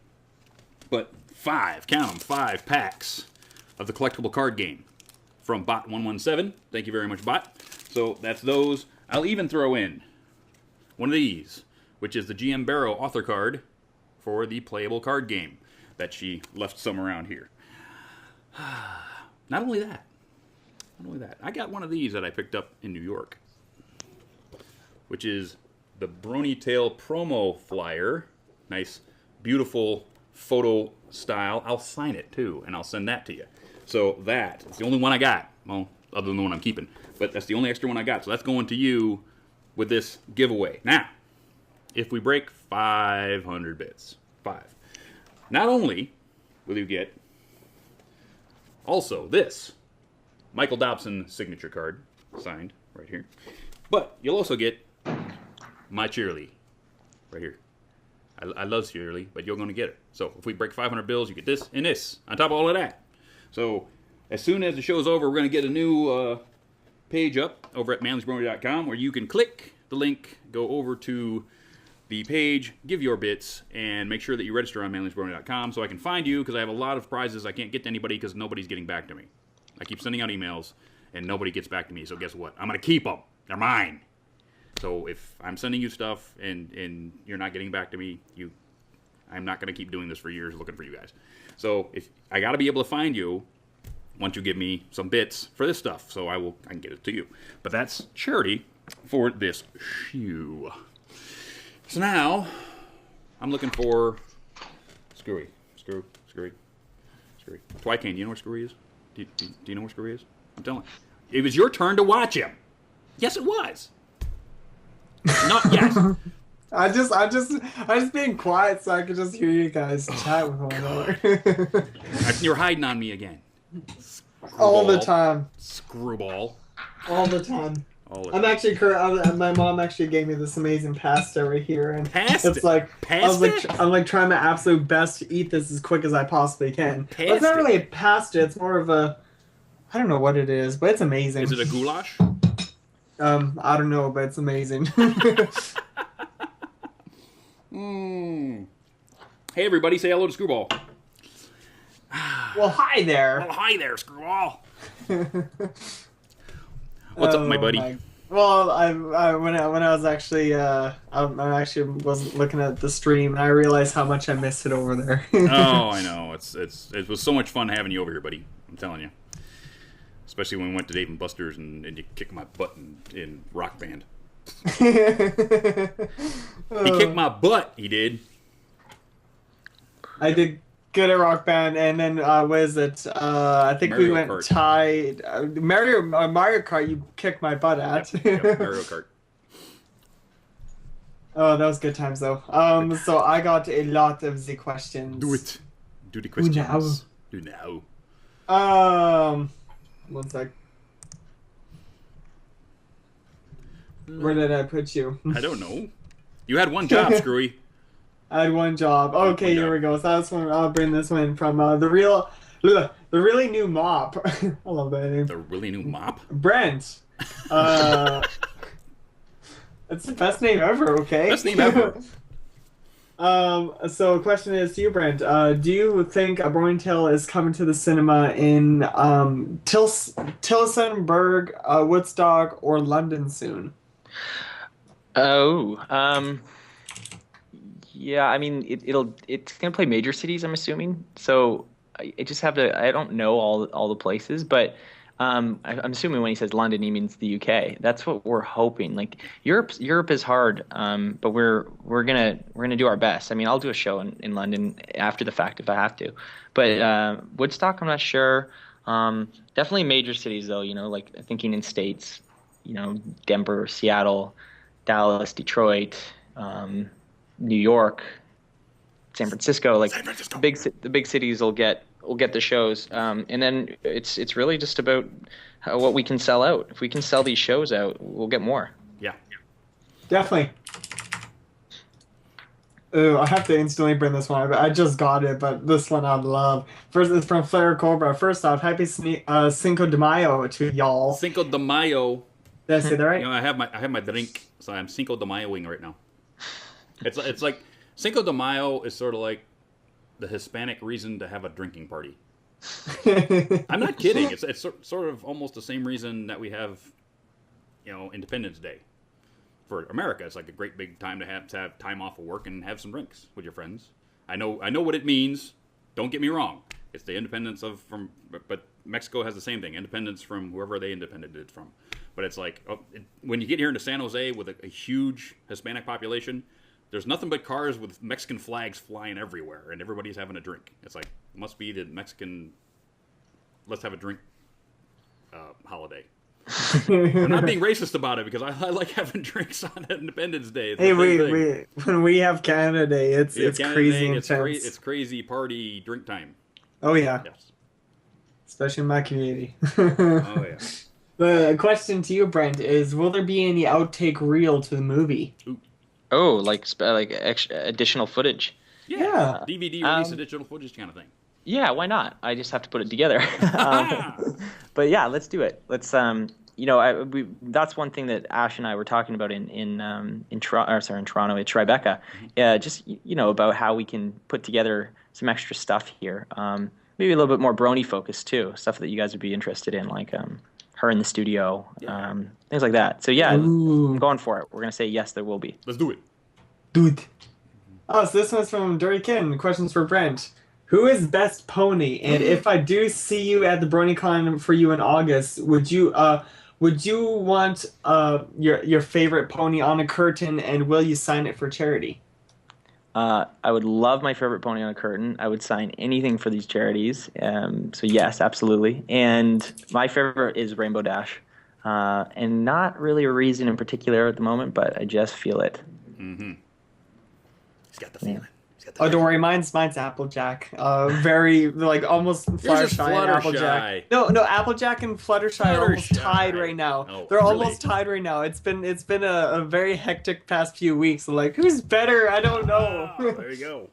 but 5 packs of the collectible card game from Bot117. Thank you very much, Bot. So that's those. I'll even throw in one of these, which is the GM Barrow author card for the playable card game that she left some around here. Not only that, I got one of these that I picked up in New York, which is the Brony Tail promo flyer. Nice, beautiful photo style. I'll sign it too, and I'll send that to you. So that's the only one I got. Well, other than the one I'm keeping. But that's the only extra one I got. So that's going to you with this giveaway. Now, if we break 500 bits, not only will you get also this Michael Dobson signature card, signed right here, but you'll also get my Cheerly right here. I love Cheerly, but you're going to get it. So if we break 500 bills, you get this and this on top of all of that. So as soon as the show's over, we're going to get a new page up over at manlysbrony.com where you can click the link, go over to the page, give your bits, and make sure that you register on manlysbrony.com so I can find you, because I have a lot of prizes I can't get to anybody because nobody's getting back to me. I keep sending out emails, and nobody gets back to me, so guess what? I'm going to keep them. They're mine. So if I'm sending you stuff and you're not getting back to me, I'm not going to keep doing this for years looking for you guys. So if I got to be able to find you once you give me some bits for this stuff, so I can get it to you. But that's charity for this shoe. So now I'm looking for Screwy. Twycane, do you know where Screwy is? Do you know where Screwy is? I'm telling you. It was your turn to watch him. Yes, it was. Not yes. I just being quiet so I could just hear you guys chat with one another. You're hiding on me again. All the time. Screwball. All the time. I'm actually my mom actually gave me this amazing pasta right here, and it's like I'm like trying my absolute best to eat this as quick as I possibly can. But it's not really a pasta; it's more of a, I don't know what it is, but it's amazing. Is it a goulash? I don't know, but it's amazing. Hey everybody, say hello to Screwball. Well, hi there. Well, hi there, Screwball. What's up, my buddy? Well, when I was actually I actually wasn't looking at the stream, and I realized how much I missed it over there. Oh, I know. It was so much fun having you over here, buddy. I'm telling you. Especially when we went to Dave and Buster's and you kicked my butt in Rock Band. He kicked my butt. He did. I did good at Rock Band, and then what is it? I think Mario we went Kart. tied. Mario Kart. You kicked my butt at. Yep, Mario Kart. Oh, that was good times though. So I got a lot of the questions. Do it. Do the questions. Do now. One sec. Where did I put you? I don't know. You had one job, Screwy. I had one job. Okay, here we go. So that's one. I'll bring this one from the really new mop. I love that name. The really new mop. Brent. It's the best name ever. Okay. Best name ever. So the question is to you, Brent. Do you think a Brony Tale is coming to the cinema in Tillsonburg, Woodstock, or London soon? Yeah, I mean, it's gonna play major cities, I'm assuming. So I just have to. I don't know all the places, but I'm assuming when he says London, he means the UK. That's what we're hoping. Like Europe is hard, but we're gonna do our best. I mean, I'll do a show in London after the fact if I have to, but Woodstock, I'm not sure. Definitely major cities though. You know, like thinking in states. You know, Denver, Seattle, Dallas, Detroit, New York, San Francisco. Like the big cities will get the shows, and then it's really just about what we can sell out. If we can sell these shows out, we'll get more. Yeah, definitely. Ooh, I have to instantly bring this one. I just got it, but this one I'd love. First, it's from Flair Cobra. First off, happy Cinco de Mayo to y'all. Cinco de Mayo. Did I say that right? You know, I have my drink, so I'm Cinco de Mayoing right now. It's like Cinco de Mayo is sort of like the Hispanic reason to have a drinking party. I'm not kidding. It's sort of almost the same reason that we have, you know, Independence Day for America. It's like a great big time to have time off of work and have some drinks with your friends. I know what it means. Don't get me wrong. It's the independence but Mexico has the same thing. Independence from whoever they independed from. But it's like, when you get here into San Jose with a huge Hispanic population, there's nothing but cars with Mexican flags flying everywhere, and everybody's having a drink. It's like, it must be the Mexican, let's have a drink holiday. I'm not being racist about it, because I like having drinks on Independence Day. Hey, when we have Canada Day, it's Canada crazy Day, intense. It's crazy party drink time. Oh, yeah. Yes. Especially in my community. Oh, yeah. The question to you, Brent, is will there be any outtake reel to the movie? Ooh. Oh, like extra additional footage. Yeah. DVD release additional footage kind of thing. Yeah, why not? I just have to put it together. But yeah, let's do it. Let's that's one thing that Ash and I were talking about in Toronto. It's Tribeca. Just about how we can put together some extra stuff here. Maybe a little bit more Brony focused too. Stuff that you guys would be interested in, like her in the studio, things like that. So yeah, I'm going for it. We're gonna say yes, there will be. Let's do it. Dude. Oh, so this one's from Dirty Ken. Questions for Brent. Who is best pony? And if I do see you at the BronyCon for you in August, would you want your favorite pony on a curtain, and will you sign it for charity? I would love my favorite pony on a curtain. I would sign anything for these charities. So yes, absolutely. And my favorite is Rainbow Dash. And not really a reason in particular at the moment, but I just feel it. Mm-hmm. He's got the feeling. Oh, don't worry, mine's Applejack. Very almost Fluttershy and Applejack. No, Applejack and Fluttershy are almost tied right now. Oh, They're really? almost tied right now. It's been a very hectic past few weeks. Who's better? I don't know. There you go.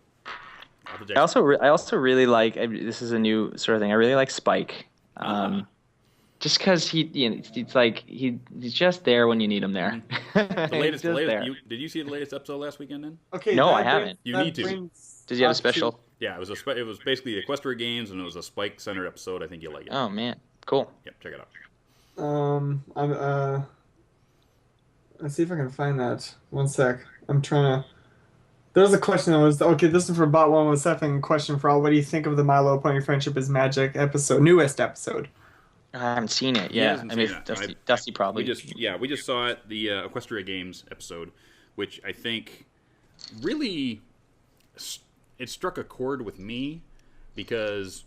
I also really like, this is a new sort of thing. I really like Spike. Just because he's just there when you need him there. The latest. Did you see the latest episode last weekend? Then okay. No, I haven't. You need to. Does he have a special? Yeah, it was basically Equestria Games, and it was a Spike centered episode. I think you'll like it. Oh man, cool. Yep, check it out. Let's see if I can find that. One sec. I'm trying to. There's a question that was okay. This is for Bot 117. Question for all. What do you think of the Milo Pony Friendship is Magic newest episode? I haven't seen it. Yeah, I mean, Dusty probably. We just saw it, the Equestria Games episode, which I think really it struck a chord with me, because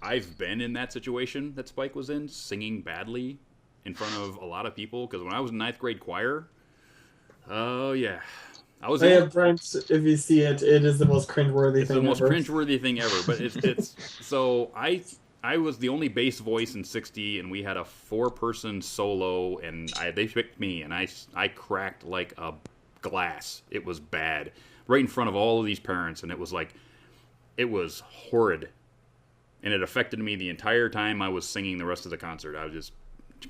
I've been in that situation that Spike was in, singing badly in front of a lot of people. Because when I was in 9th grade choir, oh yeah, I was. Yeah, Brent, if you see it, it is the most cringeworthy thing. It's the most cringeworthy thing ever. But it's so I was the only bass voice in 60, and we had a 4-person solo, and they picked me, and I cracked like a glass. It was bad, right in front of all of these parents, and it was horrid, and it affected me the entire time I was singing the rest of the concert. I just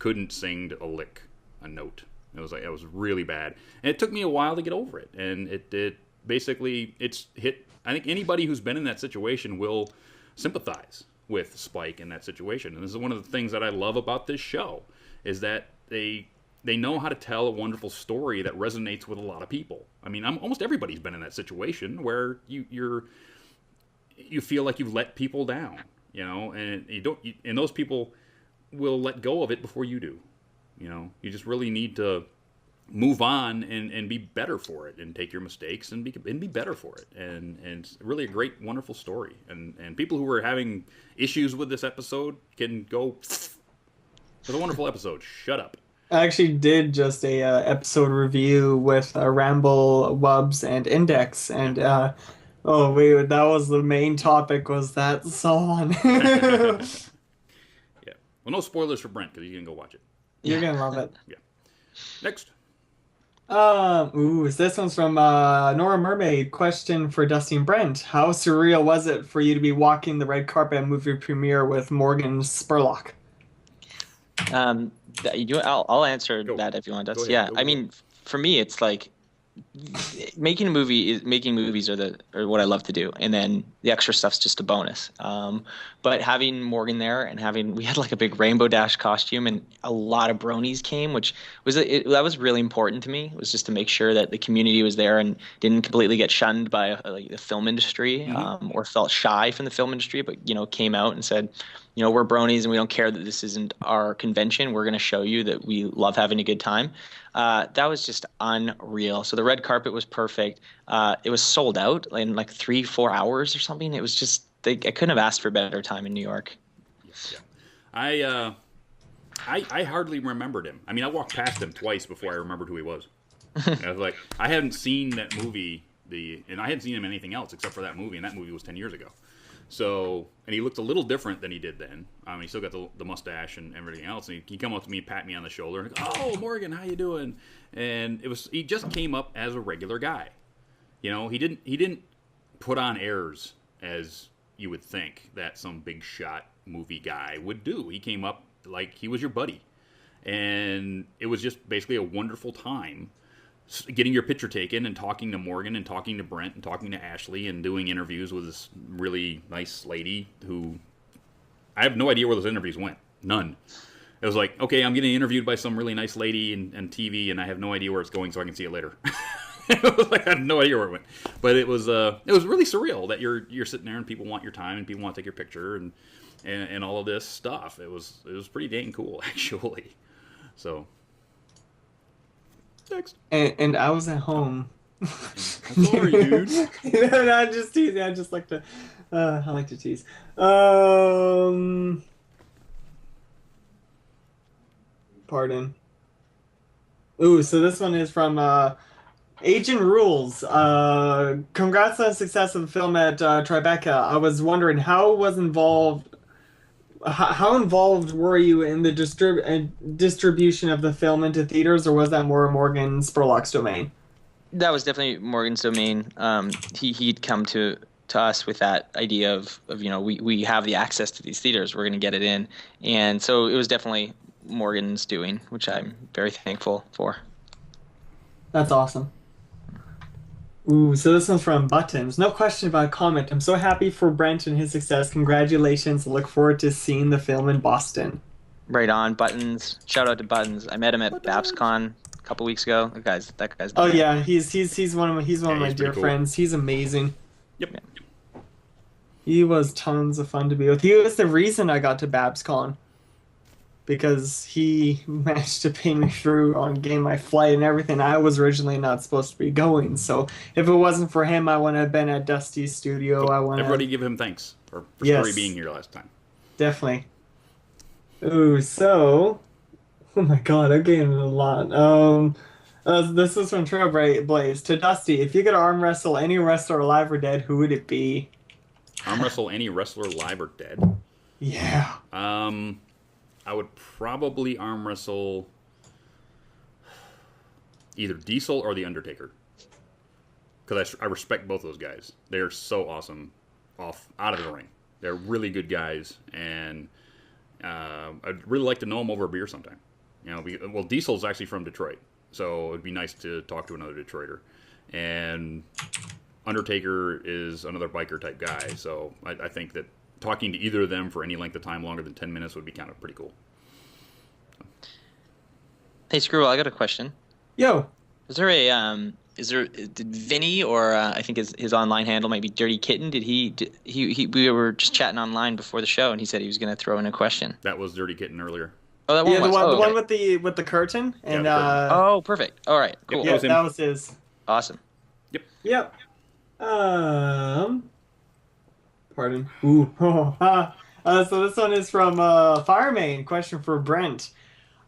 couldn't sing a note. It was really bad, and it took me a while to get over it, and it basically it's hit. I think anybody who's been in that situation will sympathize with Spike in that situation. And this is one of the things that I love about this show, is that they know how to tell a wonderful story that resonates with a lot of people. I mean, almost everybody's been in that situation where you feel like you've let people down, and and those people will let go of it before you do. You just really need to move on and be better for it, and take your mistakes and be better for it. And it's really a great, wonderful story. And people who are having issues with this episode can go, it's a wonderful episode. Shut up. I actually did just a episode review with Ramble, Wubs, and Index, and that was the main topic, was that song. Yeah. Well, no spoilers for Brent, because you can go watch it. You're gonna love it. Yeah. Next. This one's from Nora Mermaid. Question for Dusty and Brent. How surreal was it for you to be walking the red carpet at movie premiere with Morgan Spurlock? I'll answer that if you want, Dusty. Yeah, I mean, for me, it's like making movies are what I love to do, and then the extra stuff's just a bonus. But having Morgan there and we had like a big Rainbow Dash costume, and a lot of bronies came, which was that was really important to me. It was just to make sure that the community was there and didn't completely get shunned by like the film industry, or felt shy from the film industry, but came out and said, we're bronies and we don't care that this isn't our convention. We're going to show you that we love having a good time. That was just unreal. So the red carpet was perfect. It was sold out in like 3-4 hours or something. It was just, I couldn't have asked for a better time in New York. Yeah. I hardly remembered him. I mean, I walked past him twice before I remembered who he was. I was like, I hadn't seen that movie, and I hadn't seen him in anything else except for that movie, and that movie was 10 years ago. So, and he looked a little different than he did then. He still got the mustache and everything else. And he come up to me, pat me on the shoulder, and go, "Oh, Morgan, how you doing?" And he just came up as a regular guy. He didn't put on airs as you would think that some big shot movie guy would do. He came up like he was your buddy, and it was just basically a wonderful time. Getting your picture taken and talking to Morgan and talking to Brent and talking to Ashley and doing interviews with this really nice lady who I have no idea where those interviews went. None. It was like, okay, I'm getting interviewed by some really nice lady and TV, and I have no idea where it's going, so I can see it later. It was like I have no idea where it went. But it was really surreal that you're sitting there and people want your time and people want to take your picture and all of this stuff. It was pretty dang cool actually. So. Next. And I was at home. Sorry, dude. No, I'm just teasing. I just like to. I like to tease. Pardon. Ooh, so this one is from Agent Rules. Congrats on the success of the film at Tribeca. I was wondering how involved were you in the distribution of the film into theaters, or was that more Morgan Spurlock's domain? That was definitely Morgan's domain. He'd come to us with that idea of we have the access to these theaters, we're going to get it in, and so it was definitely Morgan's doing, which I'm very thankful for. That's awesome. Ooh, so this one's from Buttons. No question about comment. I'm so happy for Brent and his success. Congratulations. Look forward to seeing the film in Boston. Right on, Buttons. Shout out to Buttons. I met him at BabsCon a couple weeks ago. That guy's. Oh yeah, he's one of my dear friends. He's amazing. Yep. Yeah. He was tons of fun to be with. He was the reason I got to BabsCon, because he managed to pay me through on getting my flight and everything. I was originally not supposed to be going, so if it wasn't for him, I wouldn't have been at Dusty's studio. Everybody give him thanks for being here last time. Definitely. Ooh, so... Oh my god, I'm getting a lot. This is from Trailblaze. To Dusty, if you could arm wrestle any wrestler alive or dead, who would it be? Arm wrestle any wrestler alive or dead? Yeah. I would probably arm wrestle either Diesel or The Undertaker. Because I respect both those guys. They're so awesome out of the ring. They're really good guys, and I'd really like to know them over a beer sometime. Diesel's actually from Detroit, so it'd be nice to talk to another Detroiter. And Undertaker is another biker type guy, so I think that talking to either of them for any length of time longer than 10 minutes would be kind of pretty cool. Hey, Screw, I got a question. Yo. Did Vinny, or I think his online handle might be Dirty Kitten, we were just chatting online before the show, and he said he was going to throw in a question. That was Dirty Kitten earlier. Oh, that one was? The one with the curtain. And oh, perfect. All right, cool. Yeah, that was his. Awesome. Yep. Pardon. Ooh. So this one is from Firemain. Question for Brent.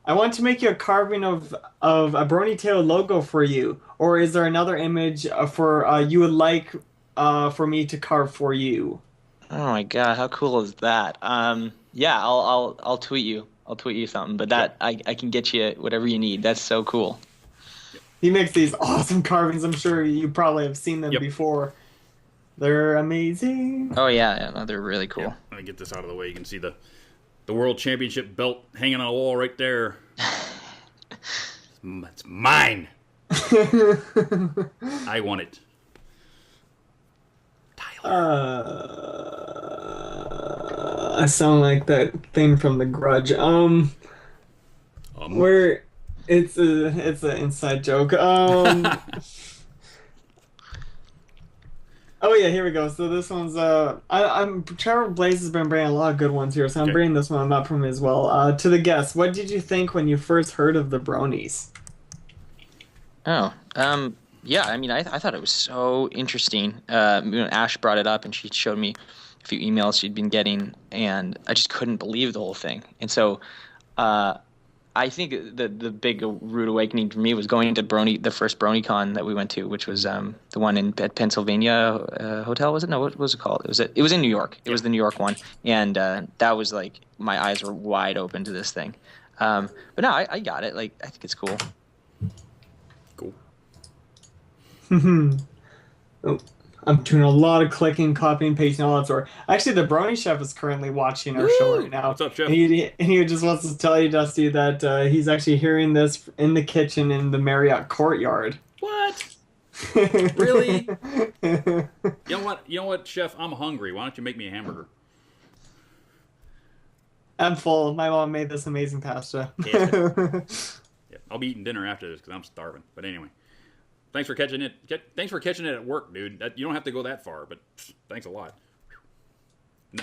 I want to make you a carving of a Brony Tail logo for you, or is there another image for you would like for me to carve for you? Oh my god, how cool is that? Yeah, I'll tweet you. I'll tweet you something, but that I can get you whatever you need. That's so cool. He makes these awesome carvings. I'm sure you probably have seen them before. They're amazing. Oh yeah, they're really cool. Let me get this out of the way. You can see the World Championship belt hanging on the wall right there. It's mine. I want it. I sound like that thing from The Grudge. Where it's an inside joke. Oh yeah, here we go. So this one's I'm Trevor Blaze has been bringing a lot of good ones here, so I'm bringing this one up from him as well. To the guests, what did you think when you first heard of the Bronies? Oh, yeah. I mean, I thought it was so interesting. Ash brought it up, and she showed me a few emails she'd been getting, and I just couldn't believe the whole thing. And so, I think the big rude awakening for me was going to Brony, the first BronyCon that we went to, which was the one at Pennsylvania Hotel. Was it? No, what was it called? It was in New York. It was the New York one, and that was like my eyes were wide open to this thing. But no, I got it. Like, I think it's cool. Cool. Oh, I'm doing a lot of clicking, copying, pasting, all that sort. Actually, the Brony Chef is currently watching our show right now. What's up, Chef? And he just wants to tell you, Dusty, that he's actually hearing this in the kitchen in the Marriott courtyard. What? Really? You know what, Chef? I'm hungry. Why don't you make me a hamburger? I'm full. My mom made this amazing pasta. Yeah, I'll be eating dinner after this because I'm starving. But anyway. Thanks for catching it. Thanks for catching it at work, dude. You don't have to go that far, but thanks a lot.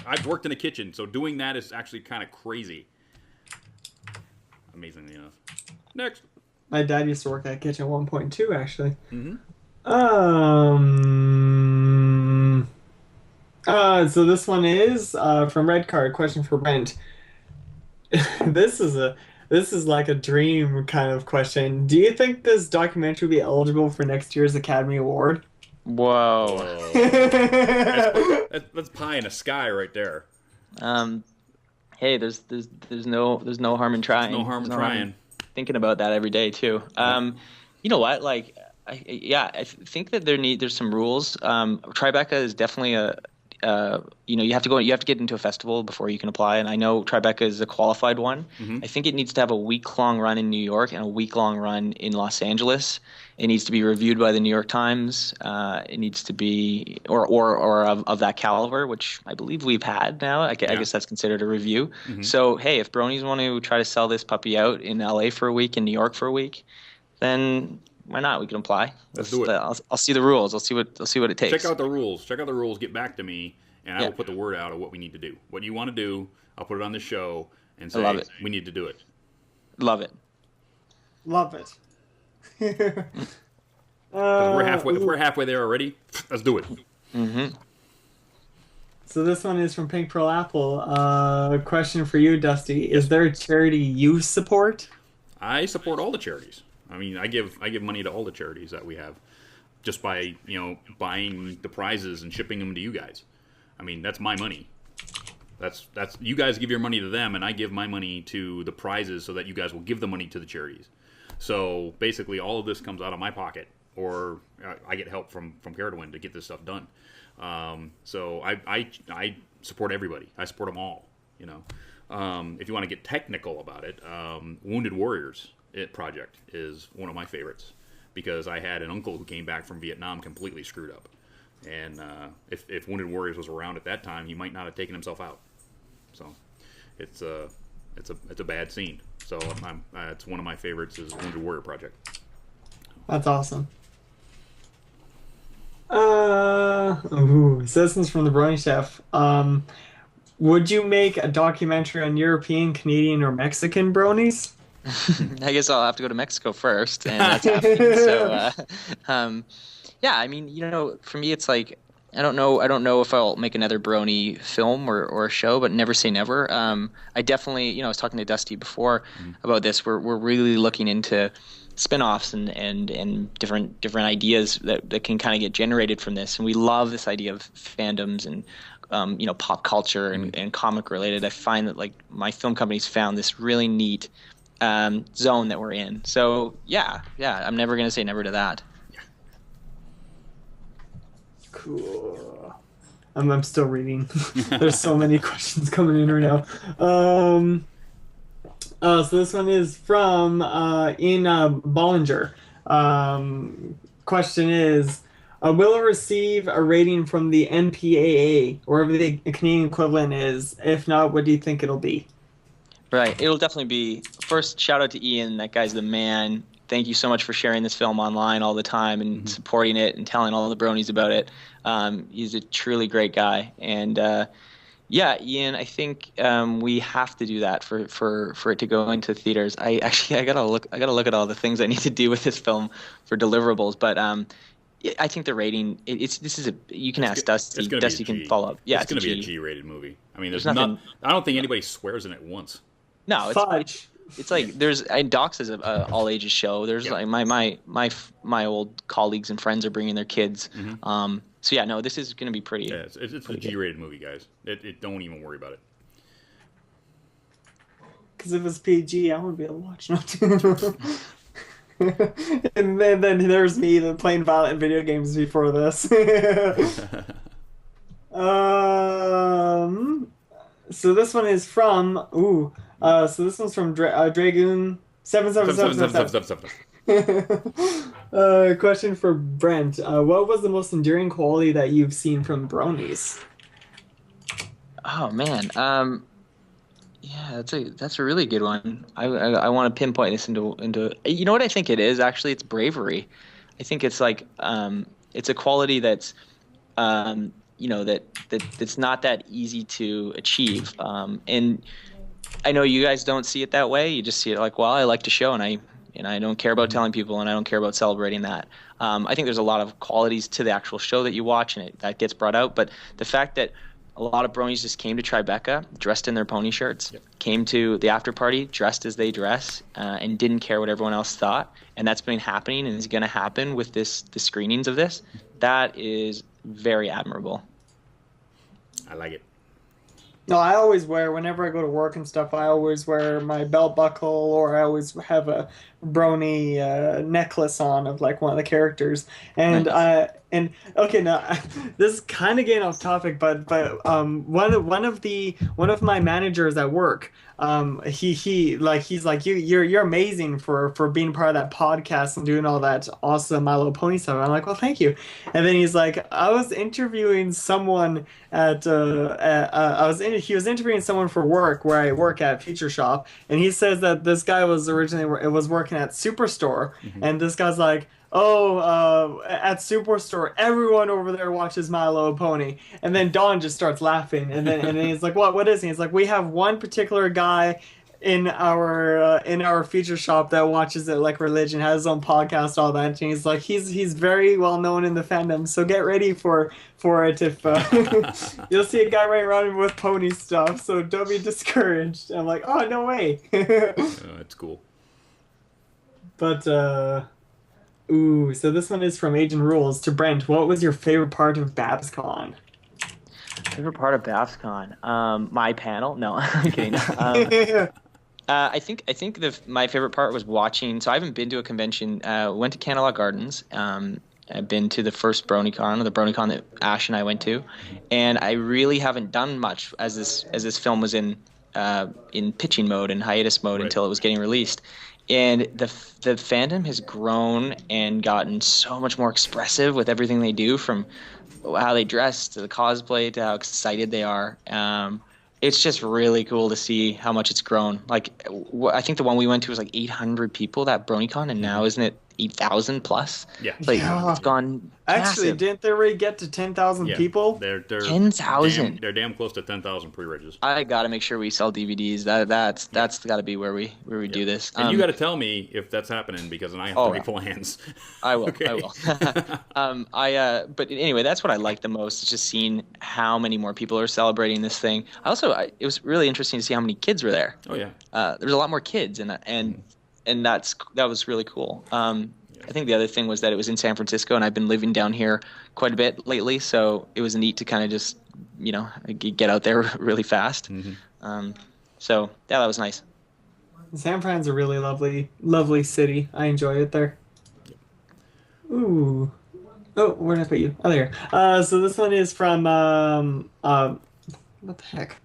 I've worked in a kitchen, so doing that is actually kind of crazy. Amazingly enough. Next. My dad used to work at Kitchen 1.2, actually. Mm-hmm. So this one is from Red Card. Question for Brent. This is like a dream kind of question. Do you think this documentary will be eligible for next year's Academy Award? Whoa. That's pie in the sky right there. Hey, there's no harm in trying. No harm in trying. Thinking about that every day too. You know what? Like, I think that there's some rules. Tribeca is definitely you have to get into a festival before you can apply, and I know Tribeca is a qualified one. Mm-hmm. I think it needs to have a week-long run in New York and a week-long run in Los Angeles. It needs to be reviewed by the New York Times. It needs to be or of that caliber, which I believe we've had now. I guess that's considered a review. Mm-hmm. So hey, if Bronies want to try to sell this puppy out in LA for a week, in New York for a week, then why not? We can apply. Let's do it. I'll see the rules. I'll see what it takes. Check out the rules. Get back to me, and I will put the word out of what we need to do. What you want to do, I'll put it on the show and say we need to do it. Love it. Love it. We're halfway there already. Let's do it. Mm-hmm. So this one is from Pink Pearl Apple. Question for you, Dusty: is there a charity you support? I support all the charities. I mean, I give money to all the charities that we have, just by buying the prizes and shipping them to you guys. I mean, that's my money. That's you guys give your money to them, and I give my money to the prizes so that you guys will give the money to the charities. So basically, all of this comes out of my pocket, or I get help from Carradwin to get this stuff done. So I support everybody. I support them all. If you want to get technical about it, Wounded Warriors project is one of my favorites, because I had an uncle who came back from Vietnam completely screwed up, and if Wounded Warriors was around at that time, he might not have taken himself out. So it's a bad scene. So it's one of my favorites is Wounded Warrior project. That's awesome. So this one's from the Brony Chef. Would you make a documentary on European, Canadian, or Mexican bronies? I guess I'll have to go to Mexico first, and that's happening. So, yeah, I mean, for me, it's like I don't know if I'll make another Brony film or a show, but never say never. I definitely, I was talking to Dusty before about this. We're really looking into spin-offs and different ideas that can kind of get generated from this, and we love this idea of fandoms and pop culture and comic related. I find that like my film company's found this really neat zone that we're in. So yeah, I'm never gonna say never to that. Cool. I'm still reading. There's so many questions coming in right now. So this one is from Ian Bollinger. Question is, will it receive a rating from the MPAA, or whatever the Canadian equivalent is? If not, what do you think it'll be? Right. It'll definitely be. First, shout out to Ian. That guy's the man. Thank you so much for sharing this film online all the time and supporting it and telling all the bronies about it. He's a truly great guy. And yeah, Ian, I think we have to do that for it to go into theaters. I gotta look at all the things I need to do with this film for deliverables. But I think the rating. You can ask Dusty. Dusty can follow up. Yeah, it's going to be a G-rated movie. I mean, there's nothing. I don't think anybody swears in it once. No, it's like Docs is a all ages show. There's like my old colleagues and friends are bringing their kids. So yeah, no, this is going to be pretty. Yeah, it's a G-rated movie, guys. It don't even worry about it. Because if it's PG, I wouldn't be able to watch it. And then there's me playing violent video games before this. So this one is from so this one's from Dragoon 77777. Question for Brent. What was the most enduring quality that you've seen from bronies? Oh man, yeah, that's a really good one. I want to pinpoint this into you know what I think it is actually. It's bravery. I think it's like it's a quality that's that's not that easy to achieve. And I know you guys don't see it that way. You just see it like, well, I like to show, and I don't care about telling people, and I don't care about celebrating that. I think there's a lot of qualities to the actual show that you watch, and that gets brought out. But the fact that a lot of bronies just came to Tribeca dressed in their pony shirts, came to the after party dressed as they dress, and didn't care what everyone else thought, and that's been happening and is going to happen with the screenings of this. That is very admirable. I like it. No, I always wear, whenever I go to work and stuff, I always wear my belt buckle, or I always have a brony necklace on of like one of the characters. And Nice. Okay, now this is kind of getting off topic, but one of my managers at work, he's like you're amazing for being part of that podcast and doing all that awesome My Little Pony stuff. I'm like, well, thank you. And then he's like, I was interviewing someone he was interviewing someone for work where I work at Future Shop, and he says that this guy was originally working at Superstore, and this guy's like, at Superstore, everyone over there watches My Little Pony. And then Don just starts laughing, and then he's like, what is he? He's like, we have one particular guy in our feature shop that watches it like religion, has his own podcast, all that. And he's like, he's very well known in the fandom, so get ready for it if you'll see a guy running around with pony stuff, so don't be discouraged. I'm like, oh, no way. That's cool. But so this one is from Agent Rules to Brent. What was your favorite part of BabsCon? Favorite part of BabsCon? My panel? No, I'm kidding. I think my favorite part was watching. So I haven't been to a convention. Went to Canalot Gardens. I've been to the first BronyCon, or the BronyCon that Ash and I went to, and I really haven't done much as this film was in pitching mode and hiatus mode until it was getting released. And the fandom has grown and gotten so much more expressive with everything they do, from how they dress to the cosplay to how excited they are. It's just really cool to see how much it's grown. Like, I think the one we went to was like 800 people, that BronyCon, and now isn't it 8,000 plus? Yeah. It's gone Actually, massive. Didn't they already get to 10,000 people? They're 10,000. They're damn close to 10,000 pre-regis. I gotta make sure we sell DVDs. That's gotta be where we do this. And you gotta tell me if that's happening, because then I have to make plans. I will. Okay. I will. But anyway, that's what I like the most, is just seeing how many more people are celebrating this thing. It was really interesting to see how many kids were there. Oh yeah. There's a lot more kids, and that was really cool. I think the other thing was that it was in San Francisco, and I've been living down here quite a bit lately, so it was neat to kind of just, get out there really fast. So yeah, that was nice. San Fran's a really lovely, lovely city. I enjoy it there. Ooh. Oh, where did I put you? Oh, there. So this one is from, what the heck?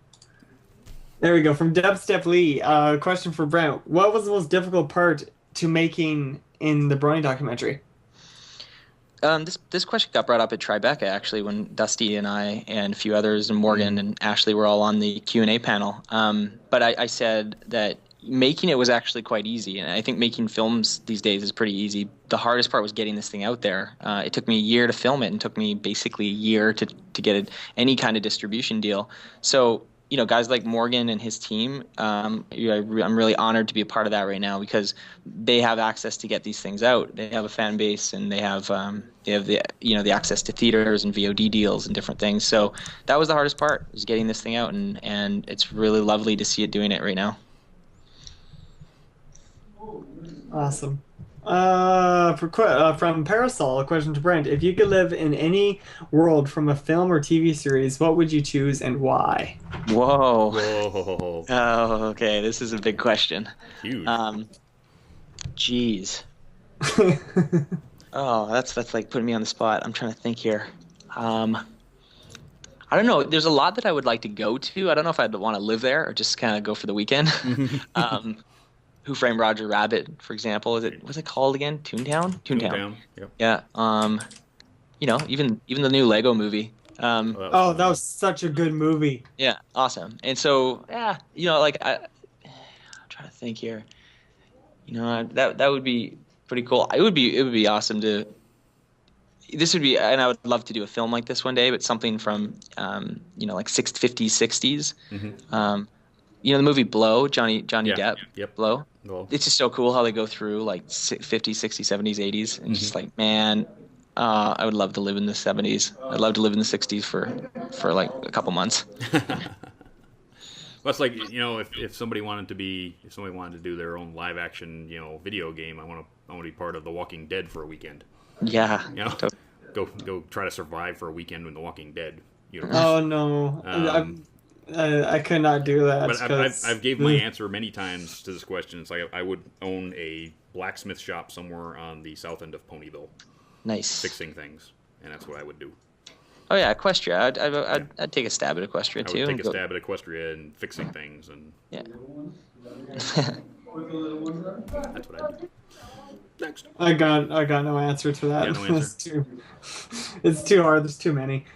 There we go, from Dubstep Lee. Question for Brent. What was the most difficult part to making in the Brony documentary? This question got brought up at Tribeca actually when Dusty and I and a few others and Morgan and Ashley were all on the Q&A panel. But I said that making it was actually quite easy, and I think making films these days is pretty easy. The hardest part was getting this thing out there. It took me a year to film it, and took me basically a year to get any kind of distribution deal. So, you know, guys like Morgan and his team, I'm really honored to be a part of that right now, because they have access to get these things out. They have a fan base, and they have the the access to theaters and VOD deals and different things. So that was the hardest part, was getting this thing out, and it's really lovely to see it doing it right now. Awesome. From Parasol, a question to Brent. If you could live in any world from a film or TV series, what would you choose and why? Whoa. Whoa. Oh, okay. This is a big question. Huge. Geez. Oh, that's like putting me on the spot. I'm trying to think here. I don't know. There's a lot that I would like to go to. I don't know if I'd want to live there or just kind of go for the weekend. Who Framed Roger Rabbit, for example? What's it called again? Toontown? Toontown. Yep. Yeah. Even the new Lego movie. That was such a good movie. Yeah, awesome. And so, yeah, like I'm trying to think here. That would be pretty cool. It would be awesome to. This would be, and I would love to do a film like this one day, but something from like 50s, 60s. Mm-hmm. The movie Blow, Johnny Depp. Yep. Blow. Well, It's just so cool how they go through like 50s, 60s, 70s, 80s, and just like, man, I would love to live in the 70s. I'd love to live in the 60s for like a couple months. Well, it's like, if somebody wanted to do their own live action, video game, I want to be part of The Walking Dead for a weekend. Yeah. Go try to survive for a weekend in The Walking Dead universe. Oh no. I could not do that. But I've gave my answer many times to this question. It's like I would own a blacksmith shop somewhere on the south end of Ponyville. Nice. Fixing things, and that's what I would do. Oh yeah, Equestria. I'd take a stab at Equestria too. I would take a stab at Equestria and fixing things, and yeah. That's what I do. Next. I got no answer to that. Yeah, no answer. It's too hard. There's too many.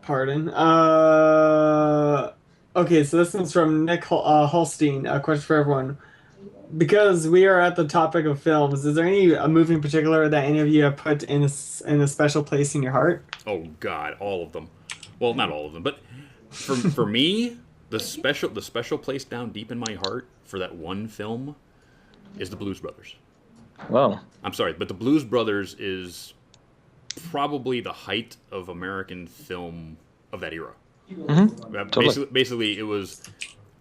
Pardon. Okay, so this one's from Nick Holstein. A question for everyone. Because we are at the topic of films, is there a movie in particular that any of you have put in a special place in your heart? Oh God, all of them. Well, not all of them, but for me, the special place down deep in my heart for that one film is the Blues Brothers. Whoa. I'm sorry, but the Blues Brothers is probably the height of American film of that era. Mm-hmm. Totally. Basically, it was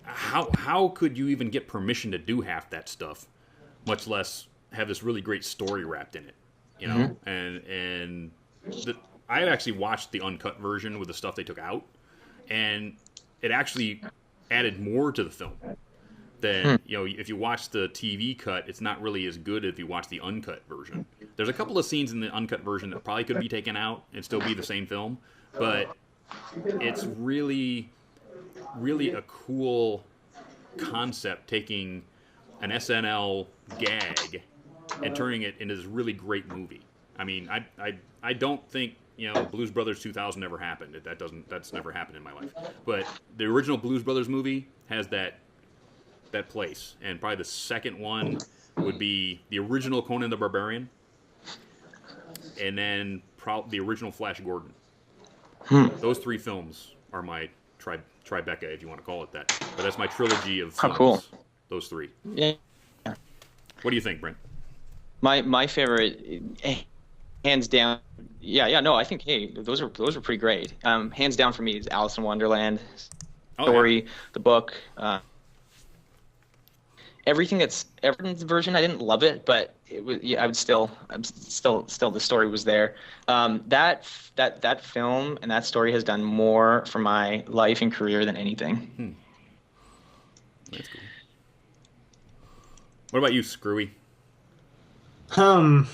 how could you even get permission to do half that stuff, much less have this really great story wrapped in it, Mm-hmm. And I actually watched the uncut version with the stuff they took out, and it actually added more to the film than if you watch the TV cut, it's not really as good if you watch the uncut version. There's a couple of scenes in the uncut version that probably could be taken out and still be the same film, but it's really, really a cool concept, taking an SNL gag and turning it into this really great movie. I mean, I don't think Blues Brothers 2000 never happened. That's never happened in my life. But the original Blues Brothers movie has that place, and probably the second one would be the original Conan the Barbarian, and then the original Flash Gordon. Those three films are my Tribeca, if you want to call it that. But that's my trilogy of films. Cool. Those three. Yeah. What do you think, Brent? My favorite, hands down. Yeah. No, I think those are pretty great. Hands down for me is Alice in Wonderland story, the book. Everything's version, I didn't love it, but it was. Yeah, I'm still the story was there. That film and that story has done more for my life and career than anything. That's cool. What about you, Screwy? I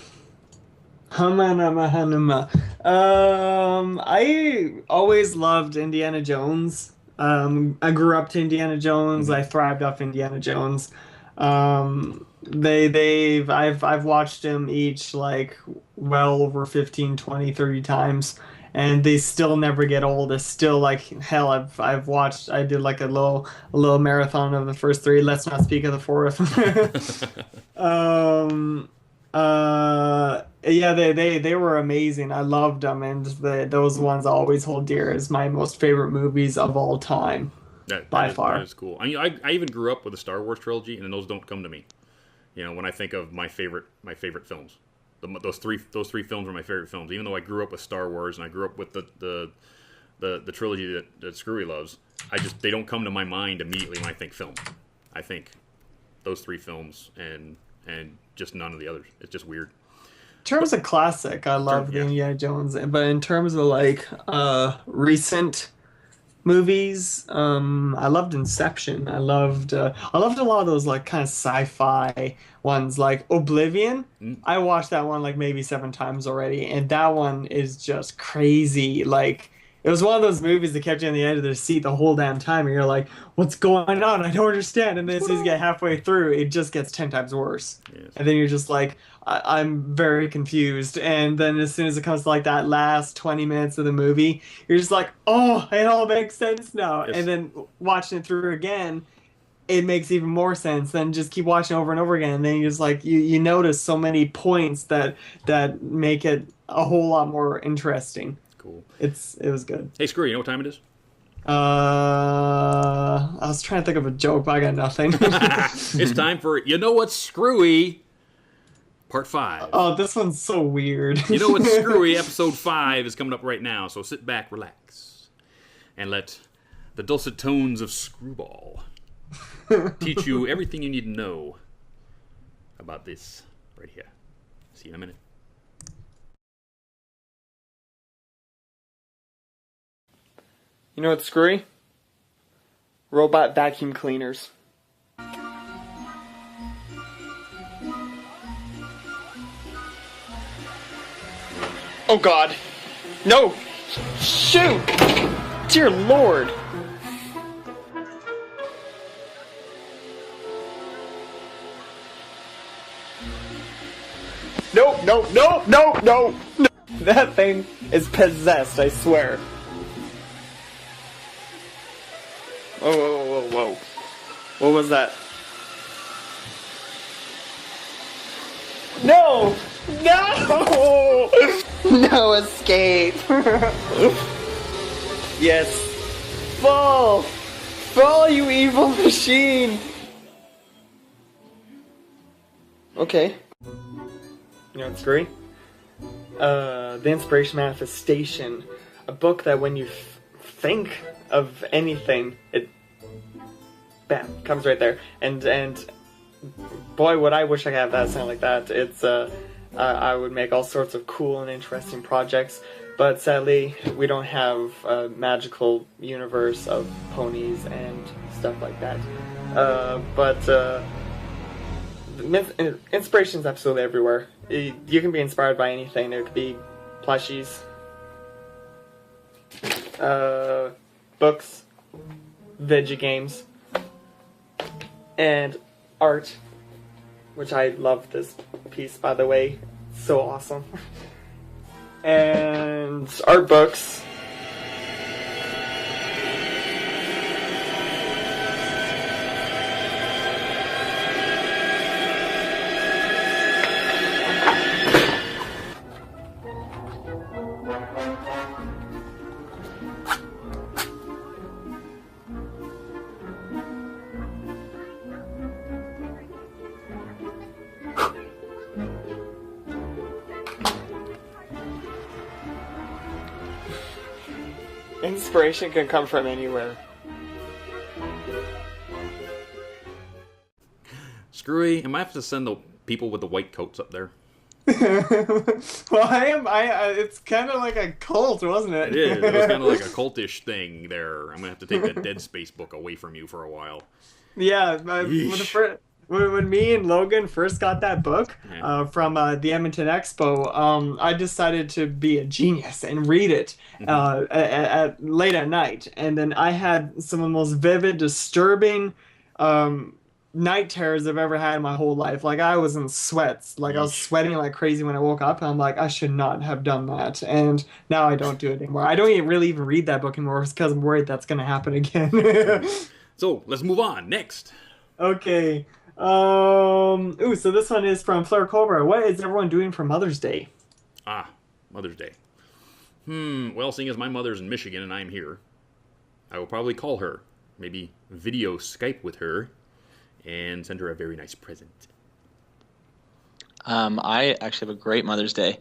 always loved Indiana Jones. I grew up to Indiana Jones. I thrived off Indiana Jones. I've watched them each like well over 15, 20, 30 times, and they still never get old. It's still like hell. I've watched. I did like a little marathon of the first three. Let's not speak of the fourth. Yeah, they were amazing. I loved them, and those ones I always hold dear as my most favorite movies of all time. By far. That is cool. I even grew up with the Star Wars trilogy, and those don't come to me. When I think of my favorite films, those three films are my favorite films. Even though I grew up with Star Wars and I grew up with the trilogy that Screwy loves, they don't come to my mind immediately when I think film. I think those three films and just none of the others. It's just weird. In terms of classic, I love the Indiana Jones, but in terms of like recent movies, I loved Inception. I loved a lot of those like kind of sci-fi ones, like Oblivion. I watched that one like maybe 7 times already, and that one is just crazy. Like, it was one of those movies that kept you on the edge of the seat the whole damn time, and you're like, what's going on? I don't understand. And then as soon as you get halfway through, it just gets 10 times worse. Yes. And then you're just like, I'm very confused. And then as soon as it comes to like that last 20 minutes of the movie, you're just like, oh, it all makes sense now. Yes. And then watching it through again, it makes even more sense. Then just keep watching over and over again. And then you just like, you notice so many points that make it a whole lot more interesting. Cool. It was good. Hey, Screw, you know what time it is? I was trying to think of a joke, but I got nothing. It's time for You Know What's Screwy, Part 5. Oh, this one's so weird. You Know What's Screwy, Episode 5 is coming up right now, so sit back, relax, and let the dulcet tones of Screwball teach you everything you need to know about this right here. See you in a minute. You know what's screwy? Robot vacuum cleaners. Oh God. No! Shoot! Dear Lord! No, no, no, no, no! That thing is possessed, I swear. Whoa, whoa, whoa, whoa. What was that? No! No! No escape! Yes. Fall! Fall, you evil machine! Okay. You know what's great? The Inspiration Manifestation. A book that when you think of anything, it bam, comes right there. And boy, would I wish I could have that sound like that. It's I would make all sorts of cool and interesting projects, but sadly we don't have a magical universe of ponies and stuff like that. But inspiration is absolutely everywhere. You can be inspired by anything. There could be plushies, books, video games, and art, which I love this piece, by the way. It's so awesome. And art books. Inspiration can come from anywhere. Screwy, am I have to send the people with the white coats up there? Well, it's kind of like a cult, wasn't it? It is. It was kind of like a cultish thing there. I'm going to have to take that Dead Space book away from you for a while. Yeah, when me and Logan first got that book Yeah. from the Edmonton Expo, I decided to be a genius and read it late at night. And then I had some of the most vivid, disturbing night terrors I've ever had in my whole life. Like I was in sweats, like I was sweating like crazy when I woke up. And I'm like, I should not have done that. And now I don't do it anymore. I don't really even read that book anymore because I'm worried that's going to happen again. So let's move on. Next. Okay. So this one is from Fleur Cobra. What is everyone doing for Mother's Day? Mother's Day. Well, seeing as my mother's in Michigan and I'm here, I will probably call her. Maybe video Skype with her and send her a very nice present. I actually have a great Mother's Day.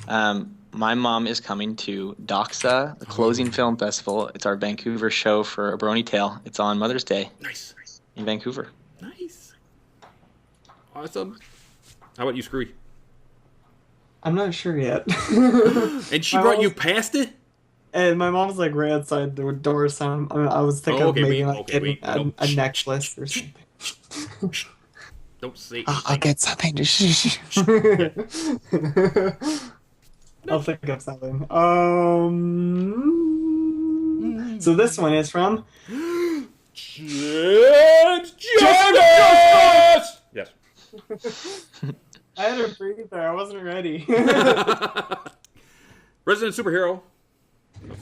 My mom is coming to Doxa, the closing film festival. It's our Vancouver show for A Brony Tale. It's on Mother's Day. Nice. In Vancouver. Nice. Awesome. How about you, Scree? I'm not sure yet. And she brought you past it? And my mom's like right outside the door, so I was thinking of maybe getting a necklace or something. Don't say. I'll get something. I'll think of something. So this one is from Justice! Yes. I had to breathe there. I wasn't ready. Resident Superhero.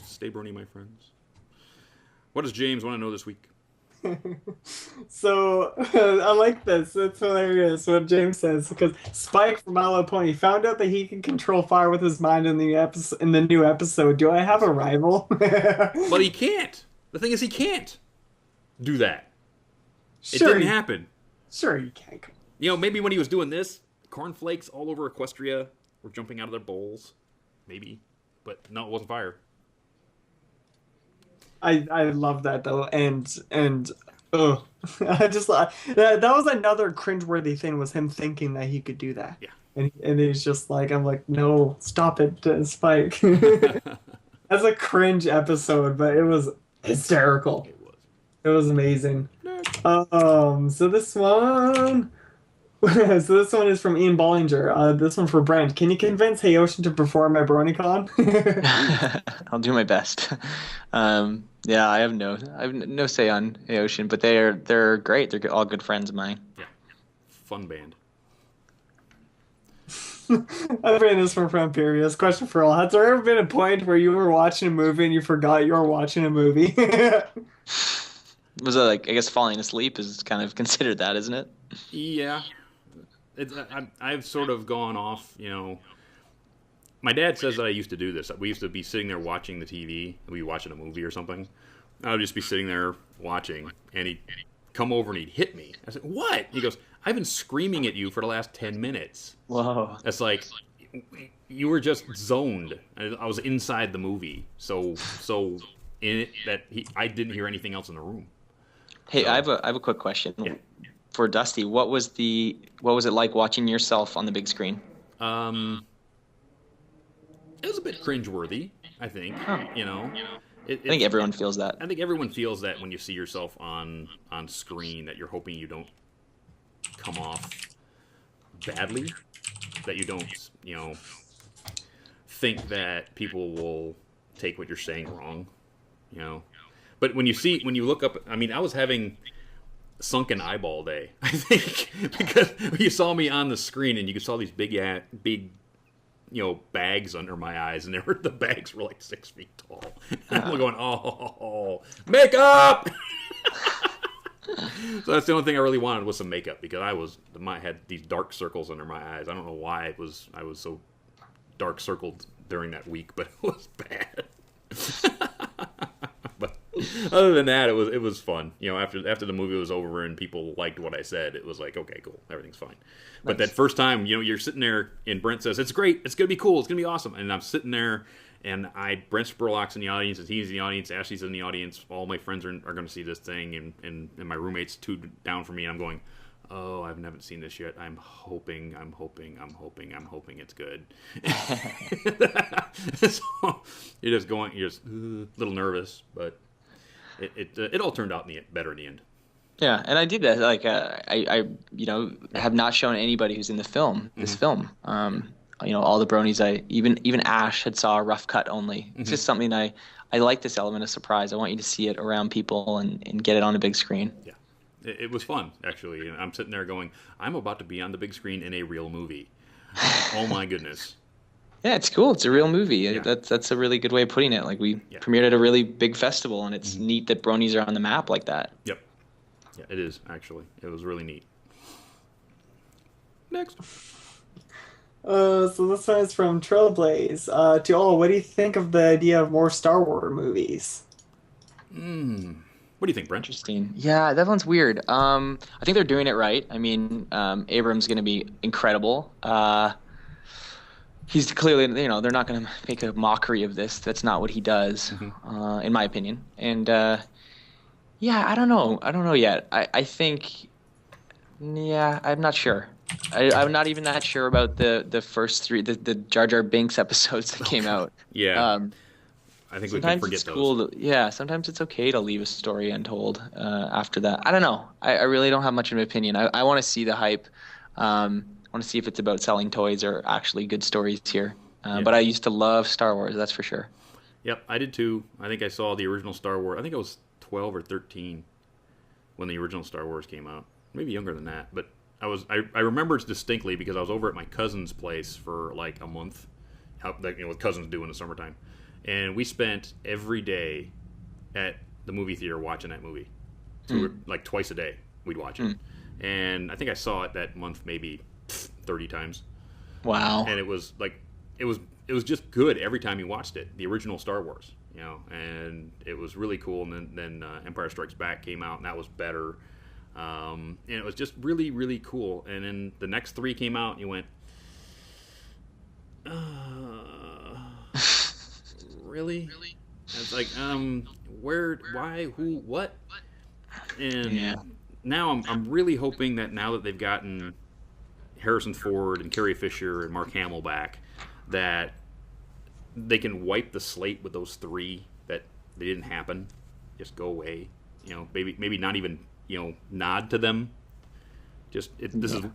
Stay Brony, my friends. What does James want to know this week? So I like this. It's hilarious what James says because Spike from My Little Pony found out that he can control fire with his mind in the new episode. Do I have a rival? But he can't. The thing is, he can't do that. Sure, it didn't happen. Sure, you can. You know, maybe when he was doing this, cornflakes all over Equestria were jumping out of their bowls. Maybe, but no, it wasn't fire. I love that though, and I just that was another cringeworthy thing was him thinking that he could do that. Yeah, and he's just like, I'm like, no, stop it, Spike. That's a cringe episode, but it was hysterical. It was amazing. So this one. So this one is from Ian Bollinger. This one for Brent. Can you convince Hayoshin to perform at BronyCon? I'll do my best. Yeah, I have no say on Hayoshin, but they're great. They're all good friends of mine. Yeah, fun band. I'm bringing this from Imperius. Question for all: has there ever been a point where you were watching a movie and you forgot you were watching a movie? Was it like, I guess falling asleep is kind of considered that, isn't it? Yeah. I've sort of gone off, you know. My dad says that I used to do this. We used to be sitting there watching the TV. We'd be watching a movie or something. I would just be sitting there watching, and he'd come over and he'd hit me. I said, "What?" He goes, "I've been screaming at you for the last 10 minutes." Whoa. It's like, you were just zoned. I was inside the movie. So in it that I didn't hear anything else in the room. Hey, so, I have a quick question. Yeah. For Dusty, what was it like watching yourself on the big screen? It was a bit cringeworthy, I think. You know, I think everyone feels that. I think everyone feels that when you see yourself on screen, that you're hoping you don't come off badly, that you don't, you know, think that people will take what you're saying wrong, you know. But when you look up, I mean, I was having sunken eyeball day, I think, because you saw me on the screen and you saw these big, you know, bags under my eyes, and the bags were like 6 feet tall. And I'm going, oh, makeup. So that's the only thing I really wanted was some makeup, because I had these dark circles under my eyes. I don't know why I was so dark circled during that week, but it was bad. But other than that, it was fun. You know, after the movie was over and people liked what I said, it was like, okay, cool, everything's fine. But that first time, you know, you're sitting there and Brent says, "It's great, it's gonna be cool, it's gonna be awesome," and I'm sitting there and Brent Spurlock's in the audience, and he's in the audience, Ashley's in the audience, all my friends are going to see this thing, and my roommate's 2 down from me, and I'm going, oh, I haven't seen this yet. I'm hoping it's good. So you're just a little nervous, but it all turned out better in the end. Yeah, and I did that. Like, I have not shown anybody who's in the film this film. All the bronies, even Ash had saw a rough cut only. It's just something I like, this element of surprise. I want you to see it around people and get it on a big screen. Yeah, it was fun actually. I'm sitting there going, I'm about to be on the big screen in a real movie. Oh my goodness. Yeah, it's cool. It's a real movie. Yeah. That's a really good way of putting it. Like, we premiered at a really big festival, and it's neat that bronies are on the map like that. Yep. Yeah, it is, actually. It was really neat. Next. So this one is from Trailblaze. To all, what do you think of the idea of more Star Wars movies? What do you think, Brent? Interesting. Yeah, that one's weird. I think they're doing it right. I mean, Abrams going to be incredible. He's clearly, they're not going to make a mockery of this. That's not what he does, in my opinion. And I don't know yet. I think, I'm not sure. I'm not even that sure about the first three, the Jar Jar Binks episodes that came out. Yeah. I think we can forget those. Cool sometimes it's okay to leave a story untold after that. I don't know. I really don't have much of an opinion. I want to see the hype. I want to see if it's about selling toys or actually good stories here. But I used to love Star Wars, that's for sure. Yep, I did too. I think I saw the original Star Wars. I think I was 12 or 13 when the original Star Wars came out. Maybe younger than that. But I remember it distinctly because I was over at my cousin's place for like a month, what cousins do in the summertime. And we spent every day at the movie theater watching that movie. So we were, like, twice a day we'd watch it. And I think I saw it that month maybe 30 times. Wow. And it was like, it was just good every time you watched it, the original Star Wars, and it was really cool. And then Empire Strikes Back came out, and that was better. And it was just really, really cool. And then the next three came out, and you went, really? It's like, where, why, who, what? And now I'm really hoping that now that they've gotten Harrison Ford and Carrie Fisher and Mark Hamill back, that they can wipe the slate with those three, that they didn't happen, just go away. Maybe not even nod to them. This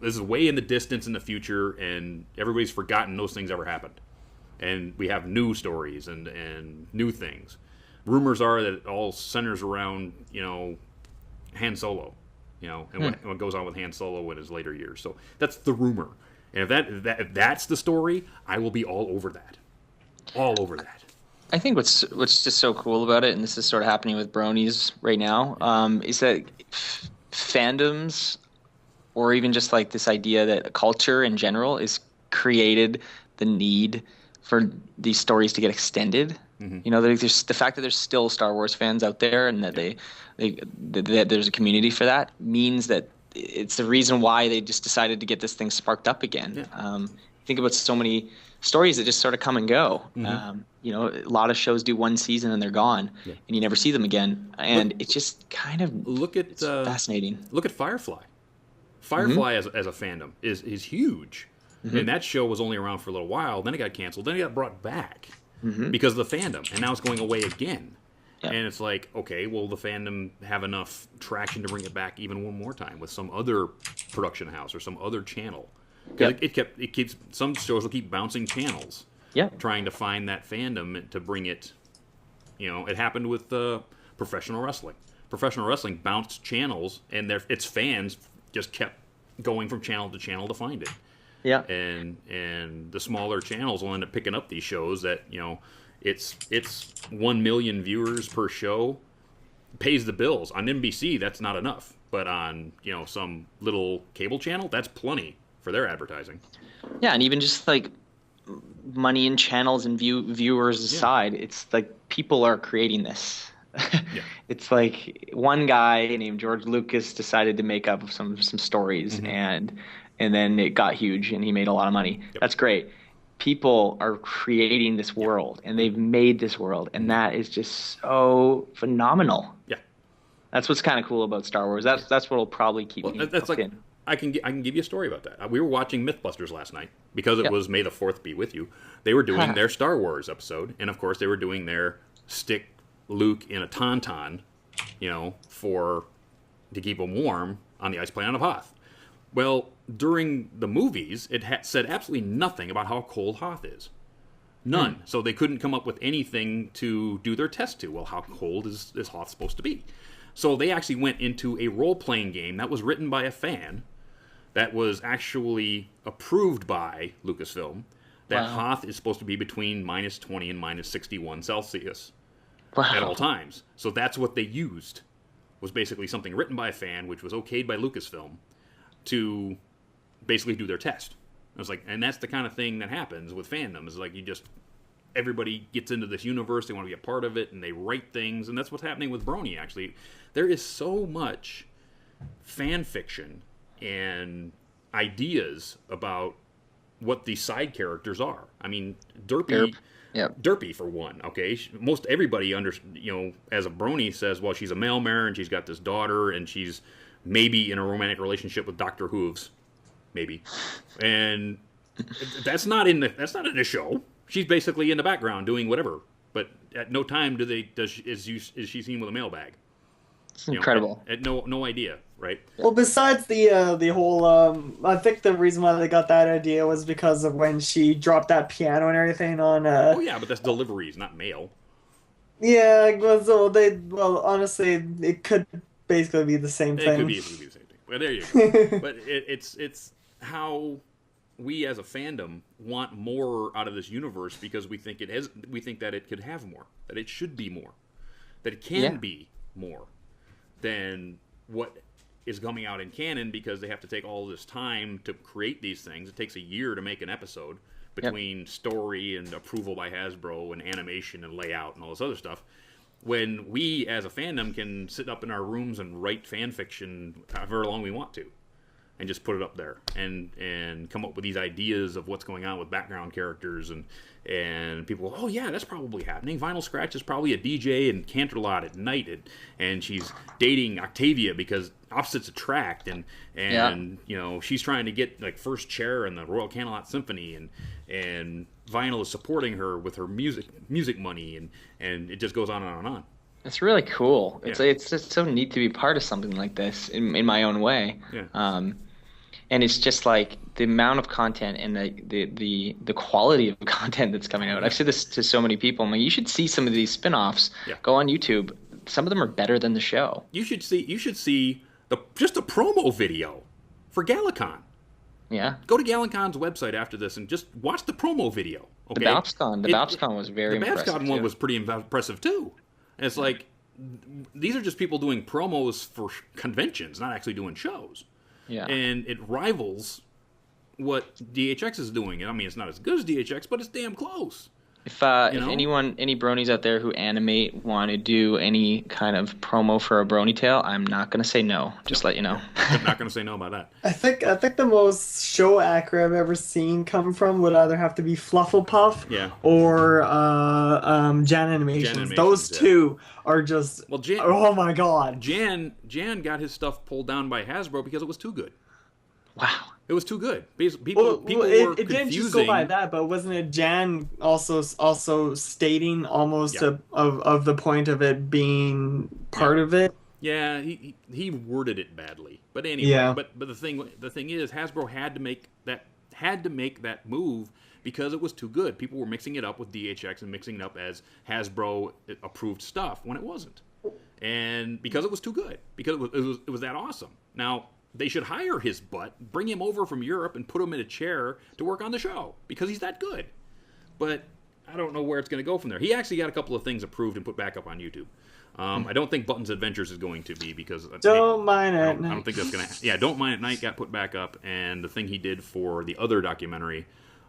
is way in the distance in the future, and everybody's forgotten those things ever happened. And we have new stories and new things. Rumors are that it all centers around Han Solo, and what goes on with Han Solo in his later years. So that's the rumor. And if that's the story, I will be all over that. All over that. I think what's just so cool about it, and this is sort of happening with bronies right now, is that fandoms, or even just like this idea that culture in general is created the need for these stories to get extended. There's the fact that there's still Star Wars fans out there, and that that there's a community for that, means that it's the reason why they just decided to get this thing sparked up again. Think about so many stories that just sort of come and go. A lot of shows do one season and they're gone, and you never see them again. And it's just kind of fascinating. Look at Firefly. Firefly as a fandom is huge. And that show was only around for a little while. Then it got canceled. Then it got brought back because of the fandom, and now it's going away again. Yep. And it's like, okay, will the fandom have enough traction to bring it back even one more time with some other production house or some other channel? Because it keeps, some shows will keep bouncing channels, trying to find that fandom to bring it. It happened with professional wrestling. Professional wrestling bounced channels, and its fans just kept going from channel to channel to find it. Yeah. And the smaller channels will end up picking up these shows that it's 1 million viewers per show, pays the bills. On NBC, that's not enough, but on some little cable channel, that's plenty for their advertising. Yeah, and even just like money in channels and viewers aside, it's like people are creating this. It's like one guy named George Lucas decided to make up some stories, and then it got huge and he made a lot of money. That's great. People are creating this world, and they've made this world, and that is just so phenomenal. Yeah, that's what's kind of cool about Star Wars. That's what will probably keep me hooked in. I can give you a story about that. We were watching Mythbusters last night because it was May the 4th be with you. They were doing their Star Wars episode, and of course they were doing their stick Luke in a tauntaun, for to keep them warm on the ice planet of Hoth. Well, during the movies, it said absolutely nothing about how cold Hoth is. None. So they couldn't come up with anything to do their test to. Well, how cold is Hoth supposed to be? So they actually went into a role-playing game that was written by a fan that was actually approved by Lucasfilm, that Hoth is supposed to be between minus 20 and minus 61 Celsius at all times. So that's what they used, was basically something written by a fan, which was okayed by Lucasfilm, to basically do their test. I was like, and that's the kind of thing that happens with fandom, is like everybody gets into this universe, they want to be a part of it, and they write things, and that's what's happening with Brony, actually. There is so much fan fiction and ideas about what these side characters are. I mean, Derpy for one. Okay, most everybody as a Brony says, well, she's a mail mare and she's got this daughter and she's maybe in a romantic relationship with Dr. Hooves, maybe, and that's not in the show. She's basically in the background doing whatever, but at no time is she seen with a mailbag. It's incredible. At no idea, right? Well, besides the whole, I think the reason why they got that idea was because of when she dropped that piano and everything on. Oh yeah, but that's deliveries, not mail. Yeah, well, honestly, it could basically be the same thing. It could easily be the same thing. But there you go. But it's how we as a fandom want more out of this universe because we think that it could have more, that it should be more, that it can be more than what is coming out in canon, because they have to take all this time to create these things. It takes a year to make an episode between story and approval by Hasbro and animation and layout and all this other stuff. When we as a fandom can sit up in our rooms and write fan fiction however long we want to, and just put it up there and come up with these ideas of what's going on with background characters, and people go, oh yeah, that's probably happening. Vinyl Scratch is probably a DJ in Canterlot at night, and she's dating Octavia because opposites attract, and she's trying to get like first chair in the Royal Canterlot Symphony, and Vinyl is supporting her with her music money, and it just goes on and on and on. It's really cool. It's just so neat to be part of something like this in my own way. Yeah. And it's just like the amount of content and the quality of content that's coming out. I've said this to so many people. I'm like, you should see some of these spin-offs. Yeah. Go on YouTube. Some of them are better than the show. You should see just a promo video for Galacon. Yeah. Go to Galacon's website after this and just watch the promo video. Okay? The BAPSCon was very impressive. The BAPSCon one was pretty impressive too. And it's like, these are just people doing promos for conventions, not actually doing shows. Yeah. And it rivals what DHX is doing. And I mean, it's not as good as DHX, but it's damn close. If any Bronies out there who animate want to do any kind of promo for a Brony tale, I'm not going to say no. Just let you know. I'm not going to say no about that. I think the most show accurate I've ever seen come from would either have to be Flufflepuff or Jan Animations. Those two are just oh my god. Jan got his stuff pulled down by Hasbro because it was too good. Wow. It was too good. People were it didn't just go by that, but wasn't it Jan also stating almost of the point of it being part of it? Yeah, he worded it badly. But anyway, but the thing is, Hasbro had to make that move because it was too good. People were mixing it up with DHX and mixing it up as Hasbro approved stuff when it wasn't, and because it was too good, because it was that awesome. Now, they should hire his butt, bring him over from Europe, and put him in a chair to work on the show, because he's that good. But I don't know where it's going to go from there. He actually got a couple of things approved and put back up on YouTube. I don't think Buttons Adventures is going to be, because... Don't Mind at Night. I don't think that's going to... Yeah, Don't Mind at Night got put back up, and the thing he did for the other documentary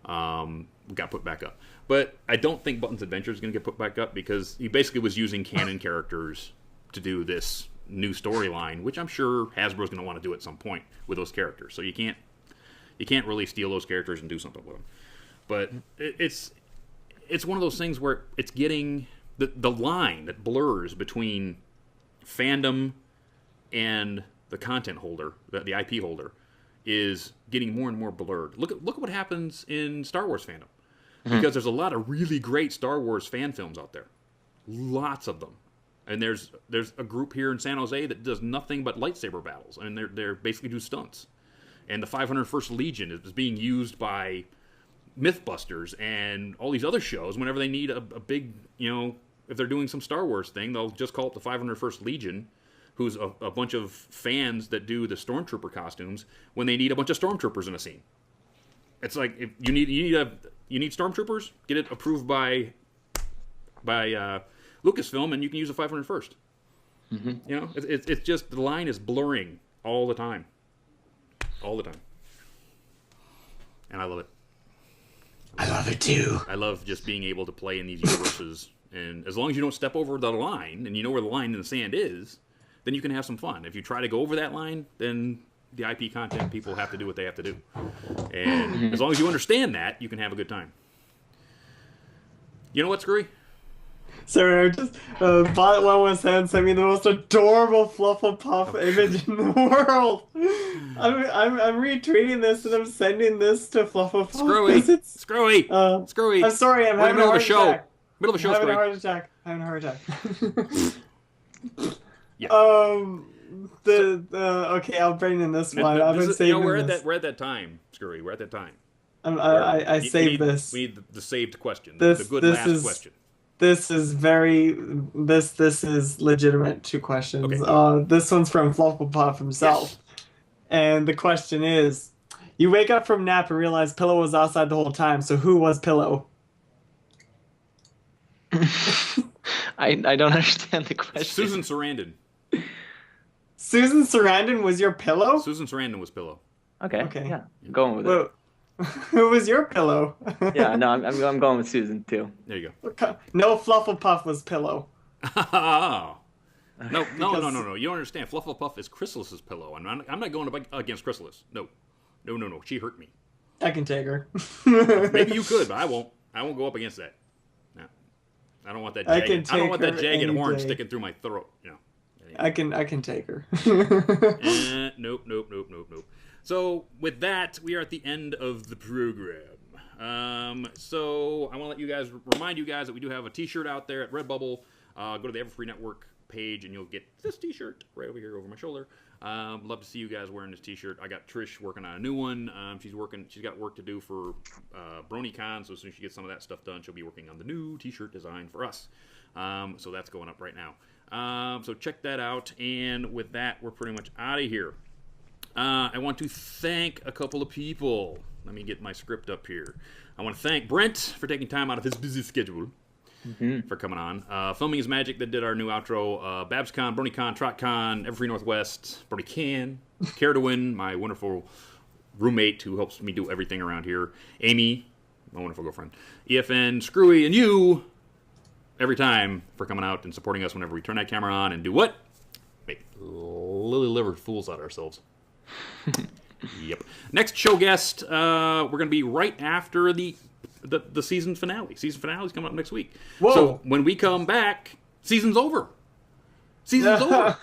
got put back up. But I don't think Buttons Adventures is going to get put back up, because he basically was using canon characters to do this new storyline, which I'm sure Hasbro's going to want to do at some point with those characters. So you can't really steal those characters and do something with them. But it's one of those things where it's getting the line that blurs between fandom and the content holder, the IP holder, is getting more and more blurred. Look at what happens in Star Wars fandom, because there's a lot of really great Star Wars fan films out there, lots of them. And there's a group here in San Jose that does nothing but lightsaber battles, and they're basically do stunts. And the 501st Legion is being used by Mythbusters and all these other shows whenever they need a big, if they're doing some Star Wars thing, they'll just call up the 501st Legion, who's a bunch of fans that do the Stormtrooper costumes when they need a bunch of Stormtroopers in a scene. It's like, if you need Stormtroopers, get it approved by Lucasfilm, and you can use the 501st. It's just, the line is blurring all the time. All the time. And I love it. I love it too. I love just being able to play in these universes. And as long as you don't step over the line, and you know where the line in the sand is, then you can have some fun. If you try to go over that line, then the IP content people have to do what they have to do. And as long as you understand that, you can have a good time. You know what, Screwy? Sorry, I just Violet 117 sent me the most adorable Flufflepuff image in the world. I'm retweeting this and I'm sending this to Flufflepuff. Screwy. I'm sorry, I'm having a heart attack. Middle of a show, I'm having a heart attack. Yeah. Okay, I'll bring in this one. I've been saving this. We're at that time, Screwy. We're at that time. I saved this. We need the saved question. The good last question. This is this is legitimate 2 questions. Okay. This one's from Flufflepuff himself. Yes. And the question is, you wake up from nap and realize Pillow was outside the whole time, so who was Pillow? I don't understand the question. Susan Sarandon. Susan Sarandon was your Pillow? Susan Sarandon was Pillow. Okay. Yeah. I'm going with it. Who was your Pillow? Yeah, no, I'm going with Susan too. There you go. No, Flufflepuff was Pillow. No. You don't understand. Flufflepuff is Chrysalis's pillow. I'm not going against Chrysalis. No. She hurt me. I can take her. Maybe you could, but I won't. I won't go up against that. No. I don't want that jagged. I don't want that jagged horn sticking through my throat. I can take her. Nope. So with that, we are at the end of the program. So I want to remind you guys that we do have a T-shirt out there at Redbubble. Go to the Everfree Network page and you'll get this T-shirt right over here over my shoulder. Love to see you guys wearing this T-shirt. I got Trish working on a new one. She's got work to do for BronyCon, so as soon as she gets some of that stuff done, she'll be working on the new T-shirt design for us. So that's going up right now. So check that out. And with that, we're pretty much out of here. I want to thank a couple of people. Let me get my script up here. I want to thank Brent for taking time out of his busy schedule for coming on. Filming is Magic that did our new outro. BabsCon, BronyCon, TrotCon, Everfree Northwest, BronyCan, Care to Win, my wonderful roommate who helps me do everything around here. Amy, my wonderful girlfriend. EFN, Screwy, and you every time for coming out and supporting us whenever we turn that camera on and do what? Make lily liver fools out of ourselves. Yep. Next show guest, we're going to be right after the season finale. Season finale is coming up next week. Whoa. So when we come back, season's over. Season's over.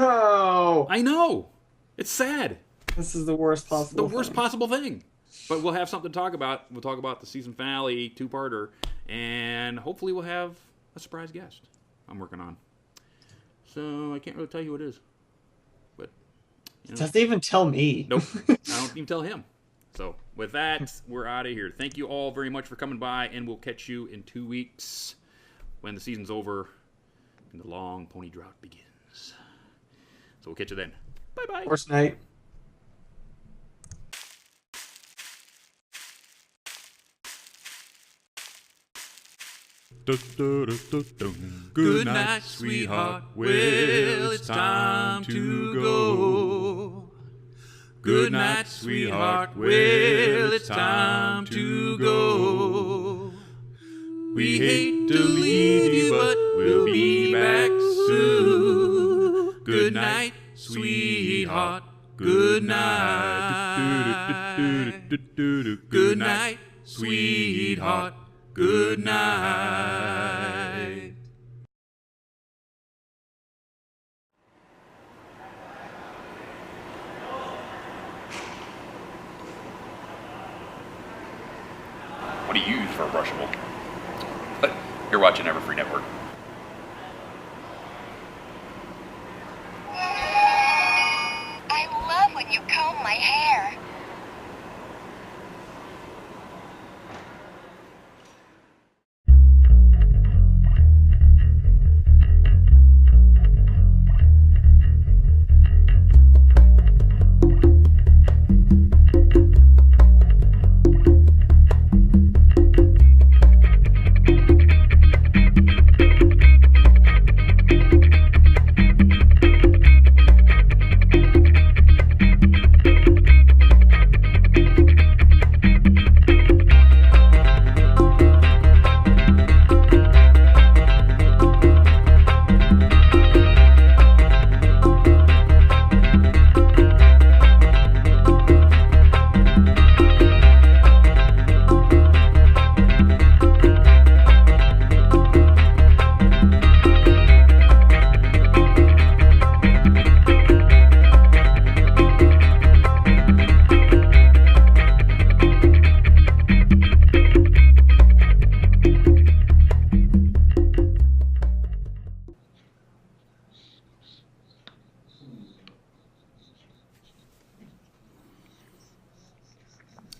I know. It's sad. This is the worst possible possible thing. But we'll have something to talk about. We'll talk about the season finale, 2-parter, and hopefully we'll have a surprise guest I'm working on. So I can't really tell you who it is. Doesn't even tell me. Nope. I don't even tell him. So with that, we're out of here. Thank you all very much for coming by, and we'll catch you in 2 weeks when the season's over and the long pony drought begins. So we'll catch you then. Bye-bye. First night. Good night, sweetheart. Well, it's time to go. Good night, sweetheart. Well, it's time to go. We hate to leave you, but we'll be back soon. Good night, sweetheart. Good night. Good night, sweetheart. Good night. What do you use for a brushable? But you're watching Everfree Network. my hair.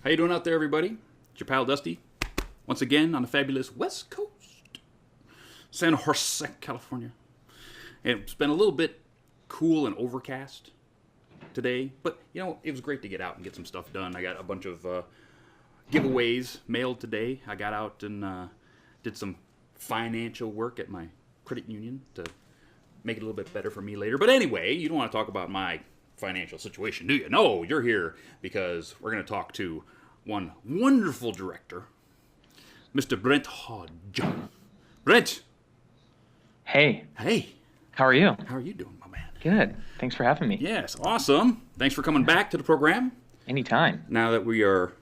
How you doing out there, everybody? It's your pal Dusty, once again on the fabulous West Coast, San Jose, California. And it's been a little bit cool and overcast today, but you know, it was great to get out and get some stuff done. I got a bunch of giveaways mailed today. I got out and did some financial work at my credit union to make it a little bit better for me later. But anyway, you don't want to talk about my financial situation, do you? No, you're here because we're going to talk to one wonderful director, Mr. Brent Hodge. Brent! Hey. Hey. How are you? How are you doing, my man? Good. Thanks for having me. Yes, awesome. Thanks for coming back to the program. Anytime. Now that we are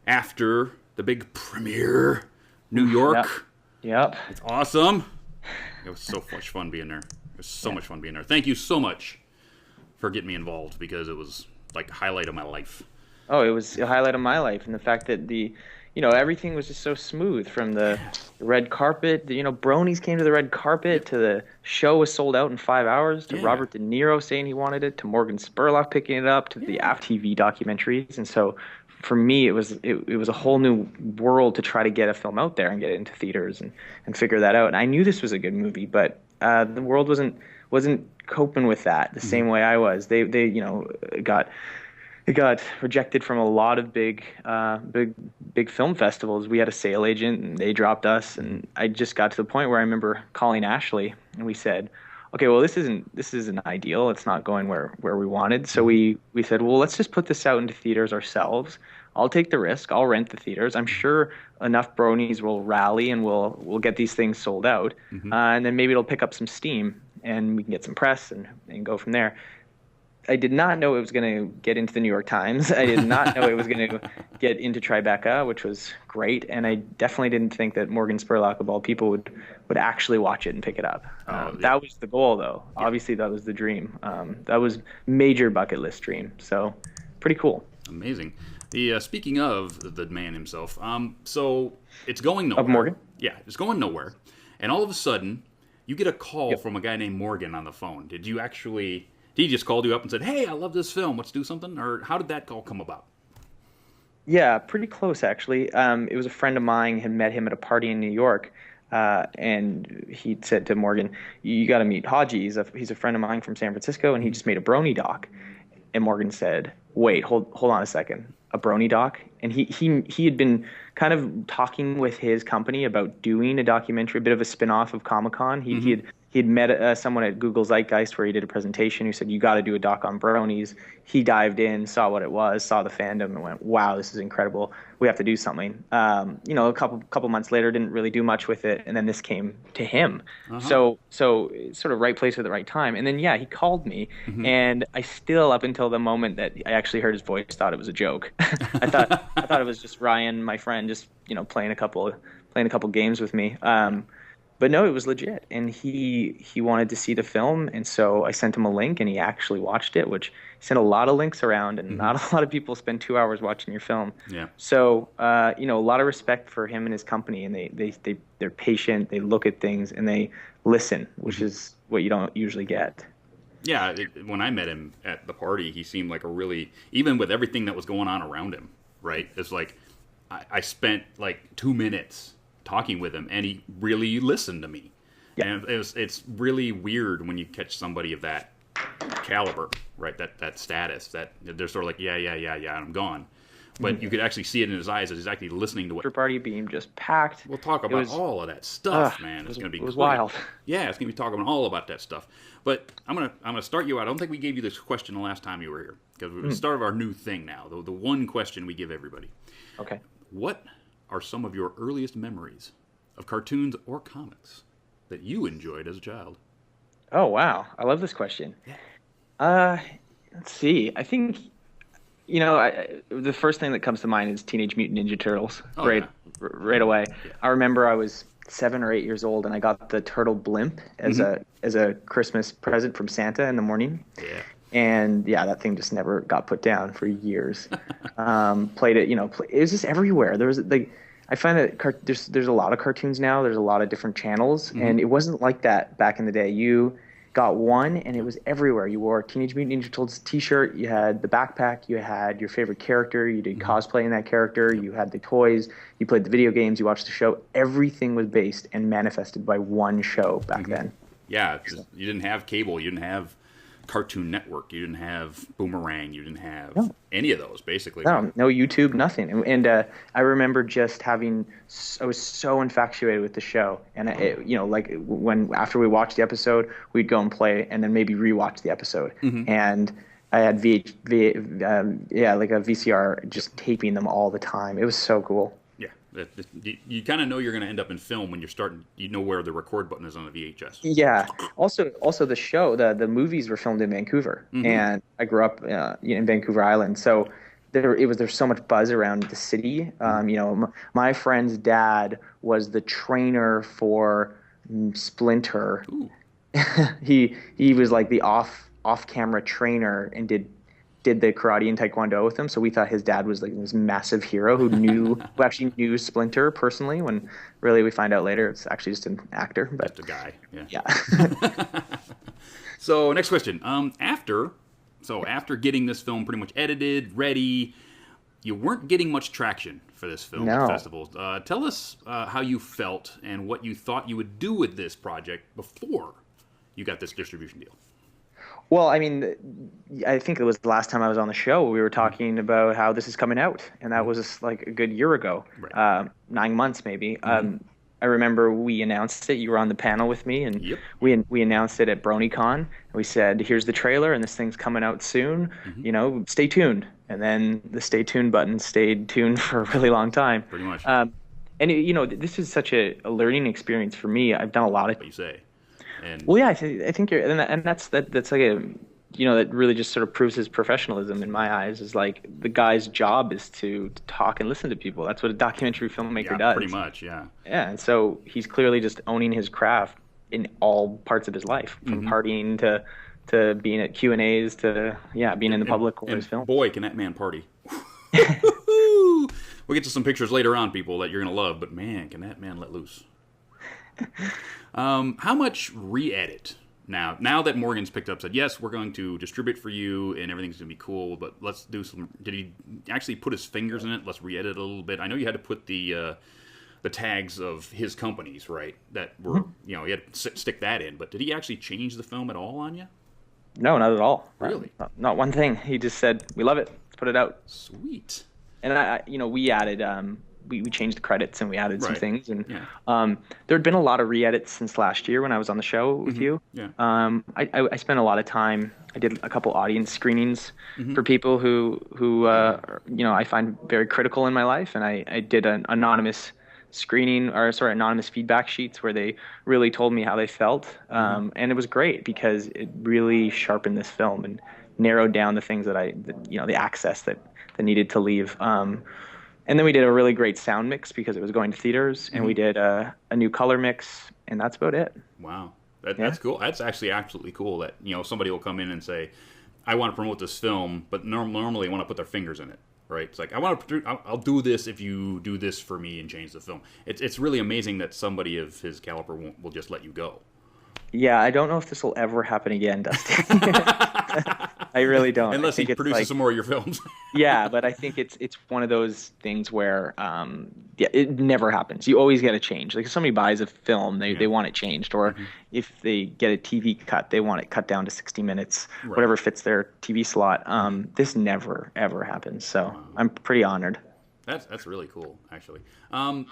after the big premiere, New York. Yep. It's awesome. It was so much fun being there. It was so much fun being there. Thank you so much for getting me involved because it was like the highlight of my life. Oh, it was a highlight of my life, and the fact that everything was just so smooth from the red carpet. Bronies came to the red carpet, to the show was sold out in 5 hours, to Robert De Niro saying he wanted it, to Morgan Spurlock picking it up, to the AFTV documentaries. And so for me, it was a whole new world to try to get a film out there and get it into theaters and figure that out. And I knew this was a good movie, but the world wasn't coping with that the same way I was. They got rejected from a lot of big film festivals. We had a sale agent, and they dropped us. And I just got to the point where I remember calling Ashley, and we said, okay, well, this isn't ideal. It's not going where we wanted. So we said, well, let's just put this out into theaters ourselves. I'll take the risk. I'll rent the theaters. I'm sure enough bronies will rally, and we'll get these things sold out. And then maybe it'll pick up some steam, and we can get some press and go from there. I did not know it was going to get into the New York Times. I did not know it was going to get into Tribeca, which was great. And I definitely didn't think that Morgan Spurlock, of all people, would actually watch it and pick it up. That was the goal, though. Yeah. Obviously, that was the dream. That was major bucket list dream. So pretty cool. Amazing. Speaking of the man himself, so it's going nowhere. Of Morgan? Yeah, it's going nowhere. And all of a sudden, you get a call from a guy named Morgan on the phone. Did he just called you up and said, hey, I love this film, let's do something? Or how did that call come about? Yeah, pretty close, actually. It was a friend of mine, had met him at a party in New York, and he said to Morgan, you got to meet Haji. He's a friend of mine from San Francisco, and he just made a Brony doc. And Morgan said, wait, hold on a second, a Brony doc? And he had been kind of talking with his company about doing a documentary, a bit of a spin-off of Comic-Con. He had met someone at Google Zeitgeist where he did a presentation who said, you got to do a doc on bronies. He dived in, saw what it was, saw the fandom, and went, wow, this is incredible. We have to do something. A couple months later, didn't really do much with it, and then this came to him. So sort of right place at the right time. And then, he called me, and I still, up until the moment that I actually heard his voice, thought it was a joke. I thought it was just Ryan, my friend, just playing a couple games with me. But no, it was legit, and he wanted to see the film, and so I sent him a link, and he actually watched it, which he sent a lot of links around, and not a lot of people spend 2 hours watching your film. Yeah. So, a lot of respect for him and his company, and they're patient, they look at things, and they listen, which is what you don't usually get. Yeah, when I met him at the party, he seemed like a really, even with everything that was going on around him, right? It's like I spent like 2 minutes talking with him, and he really listened to me. Yeah. And it's really weird when you catch somebody of that caliber, right? That status, that they're sort of like, yeah, and I'm gone. But you could actually see it in his eyes that he's actually listening to what... Party being just packed. We'll talk about all of that stuff, man. It's going to be great. Wild. Yeah, it's going to be talking all about that stuff. But I'm gonna start you out. I don't think we gave you this question the last time you were here, because we're the start of our new thing now, the one question we give everybody. Okay. What are some of your earliest memories of cartoons or comics that you enjoyed as a child? Oh, wow. I love this question. Yeah. Let's see. I think... the first thing that comes to mind is Teenage Mutant Ninja Turtles, right away. Yeah. I remember I was 7 or 8 years old, and I got the turtle blimp as a Christmas present from Santa in the morning. Yeah. And yeah, that thing just never got put down for years. Played it, it was just everywhere. There was I find that there's a lot of cartoons now. There's a lot of different channels, and it wasn't like that back in the day. You got one, and it was everywhere. You wore a Teenage Mutant Ninja Turtles t-shirt, you had the backpack, you had your favorite character, you did cosplay in that character, you had the toys, you played the video games, you watched the show. Everything was based and manifested by one show back then. Yeah, you didn't have cable, you didn't have Cartoon Network, you didn't have Boomerang, you didn't have any of those, basically. No YouTube, nothing. And I remember just I was so infatuated with the show, and when after we watched the episode, we'd go and play, and then maybe rewatch the episode. And I had like a VCR, just taping them all the time. It was so cool. You kind of know you're going to end up in film when you're starting. You know where the record button is on the VHS. Yeah. Also the show, the movies were filmed in Vancouver, and I grew up in Vancouver Island, so there's so much buzz around the city. My friend's dad was the trainer for Splinter. he was like the off camera trainer and did the karate and taekwondo with him, so we thought his dad was like this massive hero who actually knew Splinter personally, when really we find out later it's actually just an actor. But just a guy. Yeah. So next question. After getting this film pretty much edited, ready, you weren't getting much traction for this film at festivals. Tell us how you felt and what you thought you would do with this project before you got this distribution deal. Well, I mean, I think it was the last time I was on the show, we were talking about how this is coming out, and that was like a good year ago, 9 months maybe. I remember we announced it. You were on the panel with me, and we announced it at BronyCon. We said, here's the trailer, and this thing's coming out soon. Stay tuned. And then the stay tuned button stayed tuned for a really long time. Pretty much. And, this is such a learning experience for me. I've done a lot of... What you say. Well, yeah, I think you're, and that's like that really just sort of proves his professionalism in my eyes. Is like the guy's job is to talk and listen to people. That's what a documentary filmmaker does. Pretty much, yeah. Yeah, and so he's clearly just owning his craft in all parts of his life, from partying to being at Q&As to being in the public with his film. Boy, can that man party! We'll get to some pictures later on, people, that you're gonna love. But man, can that man let loose! How much re-edit now that Morgan's picked up, said, yes, we're going to distribute for you and everything's going to be cool, but let's do some... Did he actually put his fingers in it? Let's re-edit it a little bit. I know you had to put the tags of his companies, right? That were, he had to stick that in, but did he actually change the film at all on you? No, not at all. Really? Not one thing. He just said, we love it. Let's put it out. Sweet. And we added... We changed the credits and we added some things, and there had been a lot of re-edits since last year when I was on the show with you. Yeah. I spent a lot of time. I did a couple audience screenings for people who I find very critical in my life, and I did an anonymous anonymous feedback sheets where they really told me how they felt, and it was great because it really sharpened this film and narrowed down the things the access that needed to leave. And then we did a really great sound mix because it was going to theaters, and we did a new color mix, and that's about it. Wow. That's cool. That's actually absolutely cool that, somebody will come in and say, I want to promote this film, but normally want to put their fingers in it, right? It's like, I'll do this if you do this for me and change the film. It's really amazing that somebody of his caliber will just let you go. Yeah, I don't know if this will ever happen again, Dusty. I really don't. Unless he produces some more of your films. Yeah, but I think it's one of those things where yeah, it never happens. You always get a change. Like if somebody buys a film, they want it changed, or if they get a TV cut, they want it cut down to 60 minutes, whatever fits their TV slot. This never ever happens. So I'm pretty honored. That's really cool, actually.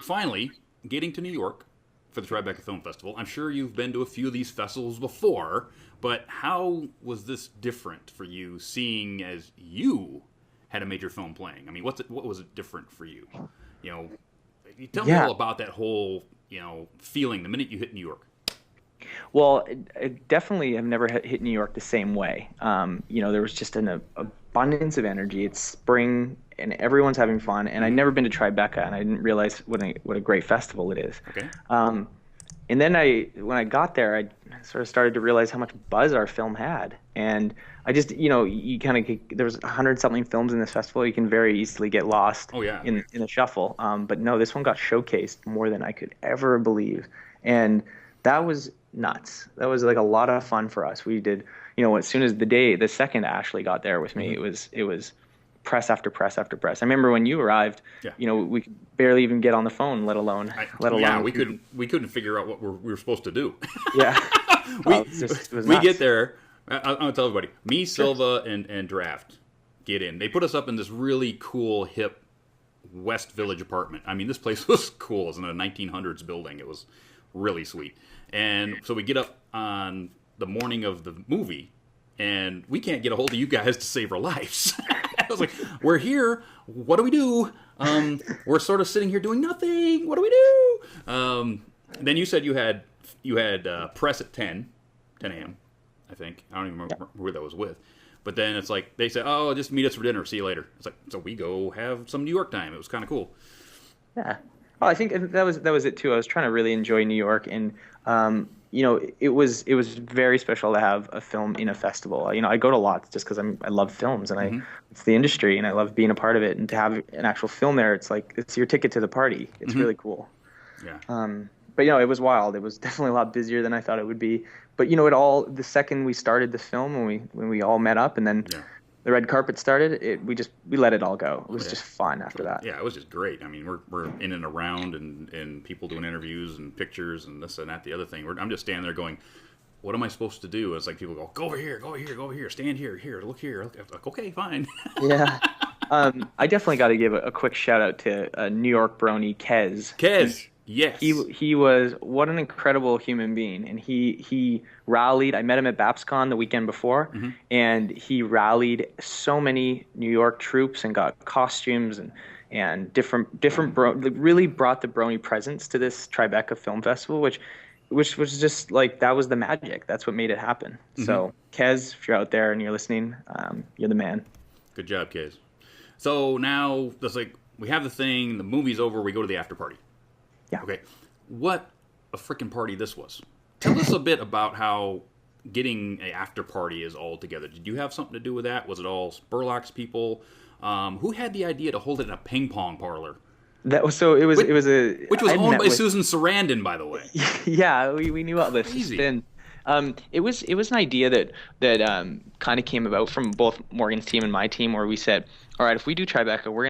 Finally, getting to New York for the Tribeca Film Festival. I'm sure you've been to a few of these festivals before, but how was this different for you, seeing as you had a major film playing? I mean, what was it different for you? You know, tell me all about that whole, feeling the minute you hit New York. Well, I definitely have never hit New York the same way. There was just an abundance of energy. It's spring, and everyone's having fun. And I'd never been to Tribeca, and I didn't realize what a great festival it is. Okay. And then when I got there, I sort of started to realize how much buzz our film had. And I just, you kind of there was 100-something films in this festival. You can very easily get lost in the shuffle. But no, this one got showcased more than I could ever believe. And that was nuts. That was like a lot of fun for us. We did, as soon as the second Ashley got there with me, it was press after press after press. I remember when you arrived, we could barely even get on the phone, let alone. Yeah, we couldn't figure out what we were supposed to do. Yeah. We get there. I'm gonna tell everybody. Me, Silva, and Draft get in. They put us up in this really cool, hip West Village apartment. I mean, this place was cool. It was in a 1900s building. It was really sweet. And so we get up on the morning of the movie, and we can't get a hold of you guys to save our lives. I was like, we're here. What do we do? We're sort of sitting here doing nothing. What do we do? Then you said you had press at 10 a.m., I think. I don't even remember who that was with. But then it's like, they said, oh, just meet us for dinner. See you later. It's like, so we go have some New York time. It was kind of cool. Yeah. Well, I think that was it too. I was trying to really enjoy New York, and it was very special to have a film in a festival. I go to lots just because I love films, and it's the industry, and I love being a part of it. And to have an actual film there, it's like it's your ticket to the party. It's really cool. Yeah. But it was wild. It was definitely a lot busier than I thought it would be. But the second we started the film, when we all met up, and then the red carpet started, we let it all go. It was just fun after that. Yeah, it was just great. I mean, we're in and around, and people doing interviews and pictures and this and that, the other thing. I'm just standing there going, what am I supposed to do? It's like people go over here, go over here, go over here, stand here, look here. Like, okay, fine. Yeah. I definitely got to give a quick shout out to New York Brony Kez. Yes. He was, what an incredible human being. And he rallied. I met him at BAPSCon the weekend before, and he rallied so many New York troops and got costumes and different really brought the Brony presence to this Tribeca Film Festival, which was just like, that was the magic. That's what made it happen. So Kez, if you're out there and you're listening, you're the man. Good job, Kez. So now it's like, we have the thing, the movie's over, we go to the after party. Yeah. Okay. What a freaking party this was. Tell us a bit about how getting an after party is all together. Did you have something to do with that? Was it all Spurlock's people? Who had the idea to hold it in a ping pong parlor? It was owned by Susan Sarandon, by the way. Yeah, we knew all this. Crazy. It was an idea that kind of came about from both Morgan's team and my team, where we said, all right, if we do Tribeca, we're